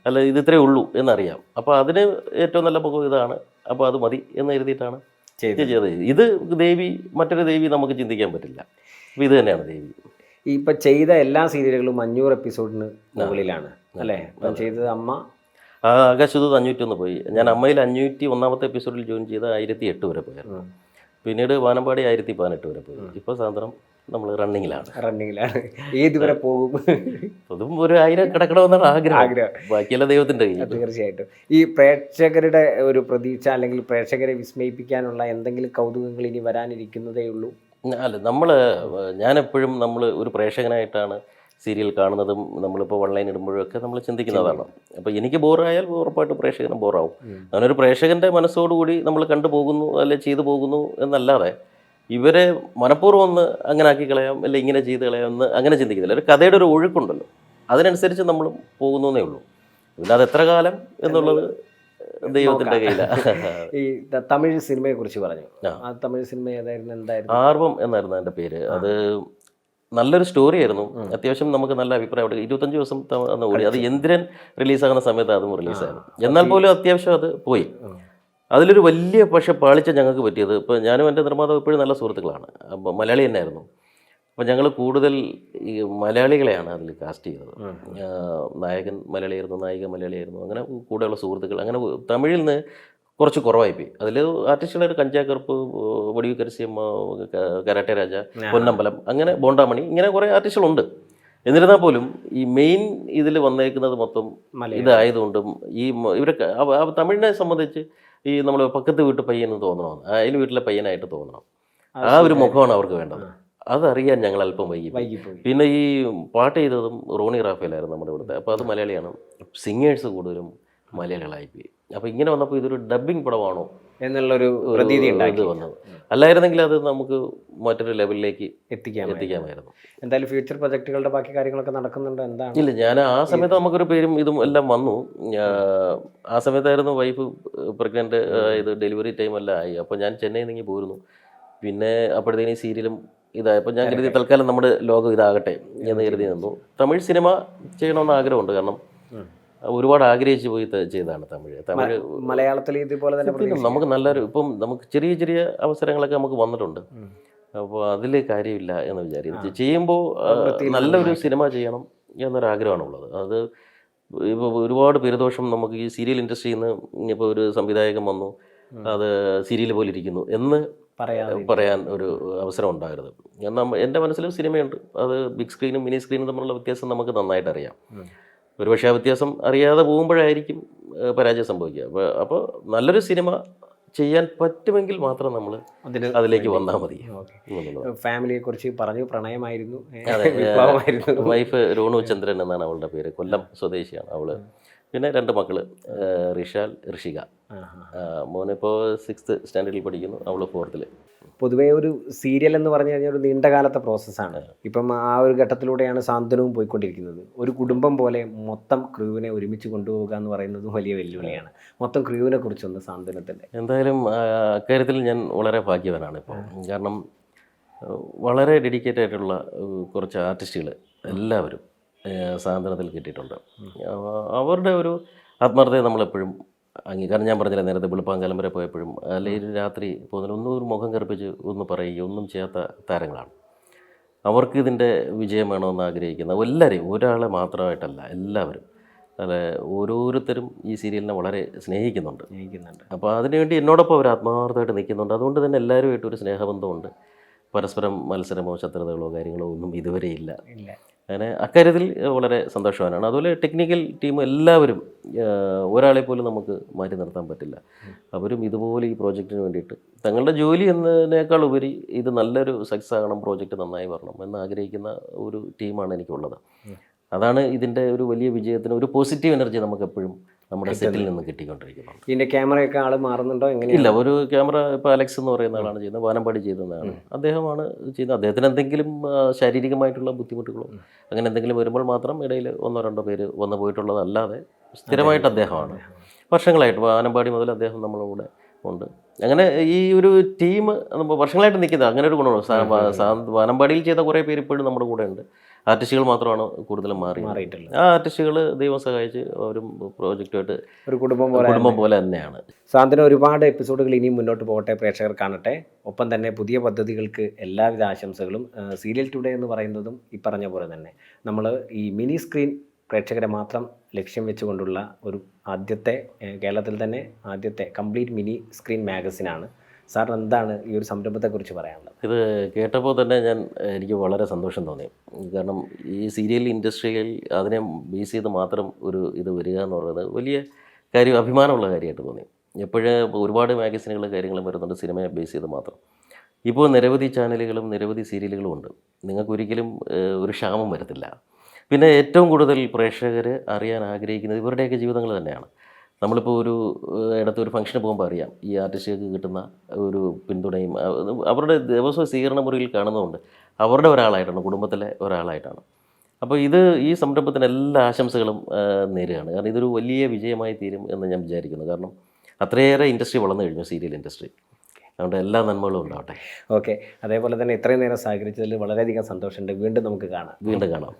Speaker 2: അല്ല ഇത് ഇത്രേ ഉള്ളൂ എന്നറിയാം. അപ്പോൾ അതിന് ഏറ്റവും നല്ല മുഖം ഇതാണ്, അപ്പോൾ അത് മതി എന്ന് എഴുതിയിട്ടാണ് ചെയ്തത്. ഇത് ദേവി, മറ്റൊരു ദേവി നമുക്ക് ചിന്തിക്കാൻ പറ്റില്ല. അപ്പോൾ ഇത് തന്നെയാണ് ദേവി.
Speaker 1: ഇപ്പം ചെയ്ത എല്ലാ സീരിയലുകളും 500 എപ്പിസോഡിന് മുകളിലാണ് അല്ലേ? ഇപ്പം ചെയ്തത് അമ്മ
Speaker 2: ആകാശദൂത് 501 പോയി. ഞാൻ അമ്മയിൽ 501ാമത്തെ എപ്പിസോഡിൽ ജോയിൻ ചെയ്ത് 1008 വരെ പോയായിരുന്നു. പിന്നീട് വാനമ്പാടി 1018 വരെ പോയി. ഇപ്പോൾ സാധനം നമ്മൾ റണ്ണിങ്ങിലാണ്.
Speaker 1: ഏതുവരെ പോകും?
Speaker 2: അതും ഒരു 1000 കിടക്കണമെന്നാണ് ആഗ്രഹം. ബാക്കിയല്ല ദൈവത്തിൻ്റെ കയ്യിൽ.
Speaker 1: തീർച്ചയായിട്ടും. ഈ പ്രേക്ഷകരുടെ ഒരു പ്രതീക്ഷ അല്ലെങ്കിൽ പ്രേക്ഷകരെ വിസ്മയിപ്പിക്കാനുള്ള എന്തെങ്കിലും കൗതുകങ്ങൾ ഇനി വരാനിരിക്കുന്നതേ ഉള്ളൂ?
Speaker 2: അല്ല, ഞാനെപ്പോഴും നമ്മൾ ഒരു പ്രേക്ഷകനായിട്ടാണ് സീരിയൽ കാണുന്നതും നമ്മളിപ്പോൾ ഓൺലൈൻ ഇടുമ്പോഴും ഒക്കെ നമ്മൾ ചിന്തിക്കുന്നതാണ്. അപ്പോൾ എനിക്ക് ബോറായാൽ ഉറപ്പായിട്ടും പ്രേക്ഷകനും ബോറാവും. അങ്ങനെ ഒരു പ്രേക്ഷകൻ്റെ മനസ്സോടുകൂടി നമ്മൾ കണ്ടുപോകുന്നു അല്ലെ ചെയ്തു പോകുന്നു എന്നല്ലാതെ ഇവരെ മനഃപൂർവ്വം ഒന്ന് അങ്ങനെ ആക്കി കളയാം അല്ലെ ഇങ്ങനെ ചെയ്ത് കളയാം എന്ന് അങ്ങനെ ചിന്തിക്കുന്നില്ല. ഒരു കഥയുടെ ഒരു ഒഴുക്കുണ്ടല്ലോ, അതിനനുസരിച്ച് നമ്മൾ പോകുന്നേ ഉള്ളൂ. പിന്നെ അത് എത്ര കാലം എന്നുള്ളത് ദൈവത്തിൻ്റെ കയ്യിലാണ്.
Speaker 1: ഈ തമിഴ് സിനിമയെ കുറിച്ച് പറഞ്ഞു. ആ തമിഴ് സിനിമ ഏതായിരുന്നു, എന്തായിരുന്നു?
Speaker 2: ആർവം എന്നായിരുന്നു അതിൻ്റെ പേര്. അത് നല്ലൊരു സ്റ്റോറി ആയിരുന്നു. അത്യാവശ്യം നമുക്ക് നല്ല അഭിപ്രായം. 25 ദിവസം ഓടി. അത് ഇന്ദ്രൻ റിലീസാകുന്ന സമയത്ത് അതും റിലീസായിരുന്നു. എന്നാൽ പോലും അത്യാവശ്യം അത് പോയി. അതിലൊരു വലിയ പക്ഷേ പാളിച്ച ഞങ്ങൾക്ക് പറ്റിയത്, ഇപ്പോൾ ഞാനും എൻ്റെ നിർമ്മാതാവ് ഇപ്പോഴും നല്ല സുഹൃത്തുക്കളാണ്. അപ്പോൾ മലയാളി തന്നെയായിരുന്നു. അപ്പോൾ ഞങ്ങൾ കൂടുതൽ ഈ മലയാളികളെയാണ് അതിൽ കാസ്റ്റ് ചെയ്തത്. നായകൻ മലയാളിയായിരുന്നു, നായിക മലയാളിയായിരുന്നു. അങ്ങനെ കൂടെയുള്ള സുഹൃത്തുക്കൾ അങ്ങനെ തമിഴിൽ നിന്ന് കുറച്ച് കുറവായിപ്പോയി. അതിൽ ആർട്ടിസ്റ്റുകളായിട്ട് കഞ്ചാക്കറുപ്പ്, വടിവ് കരസ്യമ്മ, കരാട്ടെ രാജ, പൊന്നമ്പലം, അങ്ങനെ ബോണ്ടാമണി, ഇങ്ങനെ കുറേ ആർട്ടിസ്റ്റുകളുണ്ട്. എന്നിരുന്നാൽ പോലും ഈ മെയിൻ ഇതിൽ വന്നേക്കുന്നത് മൊത്തം ഇതായതുകൊണ്ടും ഈ ഇവരൊക്കെ തമിഴിനെ സംബന്ധിച്ച് ഈ നമ്മൾ പക്കത്ത് വീട്ട് പയ്യനെന്ന് തോന്നണം, അതിൽ വീട്ടിലെ പയ്യനായിട്ട് തോന്നണം. ആ ഒരു മുഖമാണ് അവർക്ക് വേണ്ടത്. അതറിയാൻ ഞങ്ങൾ അല്പം വൈകിപ്പോയി. പിന്നെ ഈ പാട്ട് ചെയ്തതും റോണി റാഫേലായിരുന്നു നമ്മുടെ ഇവിടുത്തെ. അപ്പോൾ അത് മലയാളിയാണ്. സിംഗേഴ്സ് കൂടുതലും മലയാളികളായിപ്പോയി. അപ്പോൾ ഇങ്ങനെ വന്നപ്പോൾ ഇതൊരു ഡബ്ബിംഗ് പടമാണോ
Speaker 1: എന്നുള്ളൊരു പ്രതീതി
Speaker 2: ഇത് വന്നത്. അല്ലായിരുന്നെങ്കിൽ അത് നമുക്ക് മറ്റൊരു ലെവലിലേക്ക് എത്തിക്കാമായിരുന്നു.
Speaker 1: എന്തായാലും ഫ്യൂച്ചർ പ്രൊജക്റ്റുകളുടെ ബാക്കി കാര്യങ്ങളൊക്കെ നടക്കുന്നുണ്ട്? എന്താണ്?
Speaker 2: ഇല്ല, ഞാൻ ആ സമയത്ത് നമുക്കൊരു പേരും ഇതും എല്ലാം വന്നു. ആ സമയത്തായിരുന്നു വൈഫ് പ്രഗ്നൻ്റ്, ഇത് ഡെലിവറി ടൈം എല്ലാം ആയി. അപ്പോൾ ഞാൻ ചെന്നൈയിൽ നിന്ന് പോരുന്നു. പിന്നെ അപ്പോഴത്തേനും സീരിയലും ഇതായപ്പോൾ ഞാൻ കരുതി തൽക്കാലം നമ്മുടെ ലോകം ഇതാകട്ടെ എന്ന് കരുതി നിന്നു. തമിഴ് സിനിമ ചെയ്യണമെന്ന് ആഗ്രഹമുണ്ട്. കാരണം ഒരുപാട് ആഗ്രഹിച്ച് പോയി ചെയ്തതാണ് തമിഴ്.
Speaker 1: മലയാളത്തിൽ ഇതുപോലെ തന്നെ
Speaker 2: നമുക്ക് നല്ലൊരു ഇപ്പം നമുക്ക് ചെറിയ ചെറിയ അവസരങ്ങളൊക്കെ നമുക്ക് വന്നിട്ടുണ്ട്. അപ്പോൾ അതിൽ കാര്യമില്ല എന്ന് വിചാരിച്ചു. ചെയ്യുമ്പോൾ നല്ലൊരു സിനിമ ചെയ്യണം എന്നൊരാഗ്രഹമാണുള്ളത്. അത് ഇപ്പോൾ ഒരുപാട് പേരുദോഷം നമുക്ക് ഈ സീരിയൽ ഇൻഡസ്ട്രിയിൽ നിന്ന് ഇപ്പോൾ ഒരു സംവിധായകൻ വന്നു, അത് സീരിയൽ പോലെ ഇരിക്കുന്നു എന്ന് പറയാൻ ഒരു അവസരം ഉണ്ടാകരുത്. എന്നാൽ എൻ്റെ മനസ്സിലും സിനിമയുണ്ട്. അത് ബിഗ് സ്ക്രീനും മിനി സ്ക്രീനും തമ്മിലുള്ള വ്യത്യാസം നമുക്ക് നന്നായിട്ട് അറിയാം. ഒരുപക്ഷെ ആ വ്യത്യാസം അറിയാതെ പോകുമ്പോഴായിരിക്കും പരാജയം സംഭവിക്കുക. അപ്പോൾ നല്ലൊരു സിനിമ ചെയ്യാൻ പറ്റുമെങ്കിൽ മാത്രം നമ്മൾ അതിലേക്ക് വന്നാൽ മതി.
Speaker 1: ഫാമിലിയെ കുറിച്ച് പറഞ്ഞു, പ്രണയമായിരുന്നു,
Speaker 2: വൈഫ് രോണു ചന്ദ്രൻ എന്നാണ് അവളുടെ പേര്. കൊല്ലം സ്വദേശിയാണ് അവള്. പിന്നെ 2 മക്കള്, റിഷാൽ, ഋഷിക. മോനിപ്പോൾ 6th സ്റ്റാൻഡേർഡിൽ പഠിക്കുന്നു, അവള് 4th.
Speaker 1: പൊതുവേ ഒരു സീരിയൽ എന്ന് പറഞ്ഞു കഴിഞ്ഞാൽ ഒരു നീണ്ടകാലത്തെ പ്രോസസ്സാണ്. ഇപ്പം ആ ഒരു ഘട്ടത്തിലൂടെയാണ് സാന്ത്വനവും പോയിക്കൊണ്ടിരിക്കുന്നത്. ഒരു കുടുംബം പോലെ മൊത്തം ക്രൂവിനെ ഒരുമിച്ച് കൊണ്ടുപോകുക എന്ന് പറയുന്നതും വലിയ വെല്ലുവിളിയാണ്. മൊത്തം ക്രൂവിനെ കുറിച്ചൊന്ന് സാന്ത്വനത്തിൻ്റെ.
Speaker 2: എന്തായാലും അക്കാര്യത്തിൽ ഞാൻ വളരെ ഭാഗ്യവാനാണ് ഇപ്പോൾ. കാരണം വളരെ ഡെഡിക്കേറ്റഡ് ആയിട്ടുള്ള കുറച്ച് ആർട്ടിസ്റ്റുകൾ എല്ലാവരും സാന്ത്വനത്തിൽ കിട്ടിയിട്ടുണ്ട്. അവരുടെ ഒരു ആത്മാർത്ഥതയെ നമ്മളെപ്പോഴും കാരണം ഞാൻ പറഞ്ഞില്ല നേരത്തെ വെളുപ്പാങ്കാലം വരെ പോയപ്പോഴും അല്ലെങ്കിൽ രാത്രി പോകുന്നതിൽ ഒന്നും ഒരു മുഖം കറുപ്പിച്ച് ഒന്ന് പറയുകയോ ഒന്നും ചെയ്യാത്ത താരങ്ങളാണ്. അവർക്ക് ഇതിൻ്റെ വിജയം വേണമെന്ന് ആഗ്രഹിക്കുന്ന എല്ലാവരെയും, ഒരാളെ മാത്രമായിട്ടല്ല, എല്ലാവരും അല്ല ഓരോരുത്തരും ഈ സീരിയലിനെ വളരെ സ്നേഹിക്കുന്നുണ്ട്. അപ്പോൾ അതിനുവേണ്ടി എന്നോടൊപ്പം അവർ ആത്മാർത്ഥമായിട്ട് നിൽക്കുന്നുണ്ട്. അതുകൊണ്ട് തന്നെ എല്ലാവരുമായിട്ടൊരു സ്നേഹബന്ധമുണ്ട്. പരസ്പരം മത്സരമോ ശത്രുതകളോ കാര്യങ്ങളോ ഒന്നും ഇതുവരെ ഇല്ല. അങ്ങനെ അക്കാര്യത്തിൽ വളരെ സന്തോഷവാനാണ്. അതുപോലെ ടെക്നിക്കൽ ടീം എല്ലാവരും, ഒരാളെ പോലും നമുക്ക് മാറ്റി നിർത്താൻ പറ്റില്ല. അവരും ഇതുപോലെ ഈ പ്രോജക്റ്റിന് വേണ്ടിയിട്ട് തങ്ങളുടെ ജോലി എന്നതിനേക്കാൾ ഉപരി ഇത് നല്ലൊരു സക്സസ് ആകണം, പ്രോജക്റ്റ് നന്നായി വരണം എന്ന് ആഗ്രഹിക്കുന്ന ഒരു ടീമാണ് എനിക്കുള്ളത്. അതാണ് ഇതിൻ്റെ ഒരു വലിയ വിജയത്തിന് ഒരു പോസിറ്റീവ് എനർജി നമുക്ക് എപ്പോഴും നമ്മുടെ സെറ്റിൽ നിന്ന് കിട്ടിക്കൊണ്ടിരിക്കുന്നുണ്ട്.
Speaker 1: ഇതിൻ്റെ ക്യാമറയൊക്കെ ആൾ മാറുന്നുണ്ടോ?
Speaker 2: ഇല്ല, ഒരു ക്യാമറ ഇപ്പോൾ അലക്സ് എന്ന് പറയുന്ന ആളാണ് ചെയ്യുന്നത്, വാനമ്പാടി ചെയ്യുന്നതാണ്. അദ്ദേഹമാണ് ചെയ്യുന്നത്. അദ്ദേഹത്തിന് എന്തെങ്കിലും ശാരീരികമായിട്ടുള്ള ബുദ്ധിമുട്ടുകളോ അങ്ങനെ എന്തെങ്കിലും വരുമ്പോൾ മാത്രം ഇടയിൽ 1-2 പേര് വന്നു പോയിട്ടുള്ളതല്ലാതെ സ്ഥിരമായിട്ട് അദ്ദേഹമാണ് വർഷങ്ങളായിട്ട് വാനമ്പാടി മുതൽ അദ്ദേഹം നമ്മുടെ കൂടെ ഉണ്ട്. അങ്ങനെ ഈ ഒരു ടീം നമ്മൾ വർഷങ്ങളായിട്ട് നിൽക്കുന്നത് അങ്ങനെ ഒരു ഗുണമാണ്. വാനമ്പാടിയിൽ ചെയ്ത കുറേ പേര് ഇപ്പോഴും നമ്മുടെ കൂടെ ഉണ്ട്. ആർട്ടിസ്റ്റുകൾ മാത്രമാണ് കൂടുതലും മാറിയിട്ടുള്ളത്. ആ ആർട്ടിസ്റ്റുകൾ ദൈവം സഹായിച്ച് അവരും പ്രോജക്റ്റുമായിട്ട്
Speaker 1: ഒരു കുടുംബം
Speaker 2: പോലെ തന്നെയാണ്.
Speaker 1: സാന്ത്വന ഒരുപാട് എപ്പിസോഡുകൾ ഇനിയും മുന്നോട്ട് പോകട്ടെ, പ്രേക്ഷകർ കാണട്ടെ. ഒപ്പം തന്നെ പുതിയ പദ്ധതികൾക്ക് എല്ലാവിധ ആശംസകളും. സീരിയൽ ടുഡേ എന്ന് പറയുന്നതും ഈ പറഞ്ഞ പോലെ തന്നെ നമ്മൾ ഈ മിനി സ്ക്രീൻ പ്രേക്ഷകരെ മാത്രം ലക്ഷ്യം വെച്ചുകൊണ്ടുള്ള ഒരു കേരളത്തിൽ തന്നെ ആദ്യത്തെ കംപ്ലീറ്റ് മിനി സ്ക്രീൻ മാഗസിനാണ്. സാർ എന്താണ് ഈ ഒരു സംരംഭത്തെക്കുറിച്ച് പറയാനുള്ളത്?
Speaker 2: ഇത് കേട്ടപ്പോൾ തന്നെ എനിക്ക് വളരെ സന്തോഷം തോന്നി. കാരണം ഈ സീരിയൽ ഇൻഡസ്ട്രിയിൽ അതിനെ ബേസ് ചെയ്ത് മാത്രം ഇത് വരിക എന്ന് പറയുന്നത് വലിയ കാര്യം, അഭിമാനമുള്ള കാര്യമായിട്ട് തോന്നി. എപ്പോഴും ഒരുപാട് മാഗസിനുകൾ കാര്യങ്ങളും വരുന്നുണ്ട് സിനിമയെ ബേസ് ചെയ്ത് മാത്രം. ഇപ്പോൾ നിരവധി ചാനലുകളും നിരവധി സീരിയലുകളും ഉണ്ട്. നിങ്ങൾക്കൊരിക്കലും ഒരു ക്ഷാമം വരത്തില്ല. പിന്നെ ഏറ്റവും കൂടുതൽ പ്രേക്ഷകർ അറിയാൻ ആഗ്രഹിക്കുന്നത് ഇവരുടെയൊക്കെ ജീവിതങ്ങൾ തന്നെയാണ്. നമ്മളിപ്പോൾ ഒരു ഇടത്ത് ഒരു ഫംഗ്ഷന് പോകുമ്പോൾ അറിയാം ഈ ആർട്ടിസ്റ്റുകൾക്ക് കിട്ടുന്ന ഒരു പിന്തുണയും അവരുടെ ദിവസവും സ്വീകരണ മുറിയിൽ കാണുന്നതുകൊണ്ട് അവരുടെ ഒരാളായിട്ടാണ്, കുടുംബത്തിലെ ഒരാളായിട്ടാണ്. അപ്പോൾ ഈ സംരംഭത്തിന് എല്ലാ ആശംസകളും നേരുകയാണ്. കാരണം ഇതൊരു വലിയ വിജയമായി തീരും എന്ന് ഞാൻ വിചാരിക്കുന്നു. കാരണം അത്രയേറെ ഇൻഡസ്ട്രി വളർന്നു കഴിഞ്ഞു, സീരിയൽ ഇൻഡസ്ട്രി. അതുകൊണ്ട് എല്ലാ നന്മകളും ഉണ്ടാവട്ടെ.
Speaker 1: ഓക്കെ, അതേപോലെ തന്നെ ഇത്രയും നേരം സഹകരിച്ചതിൽ വളരെയധികം സന്തോഷമുണ്ട്. വീണ്ടും നമുക്ക് കാണാം.
Speaker 2: വീണ്ടും കാണാം.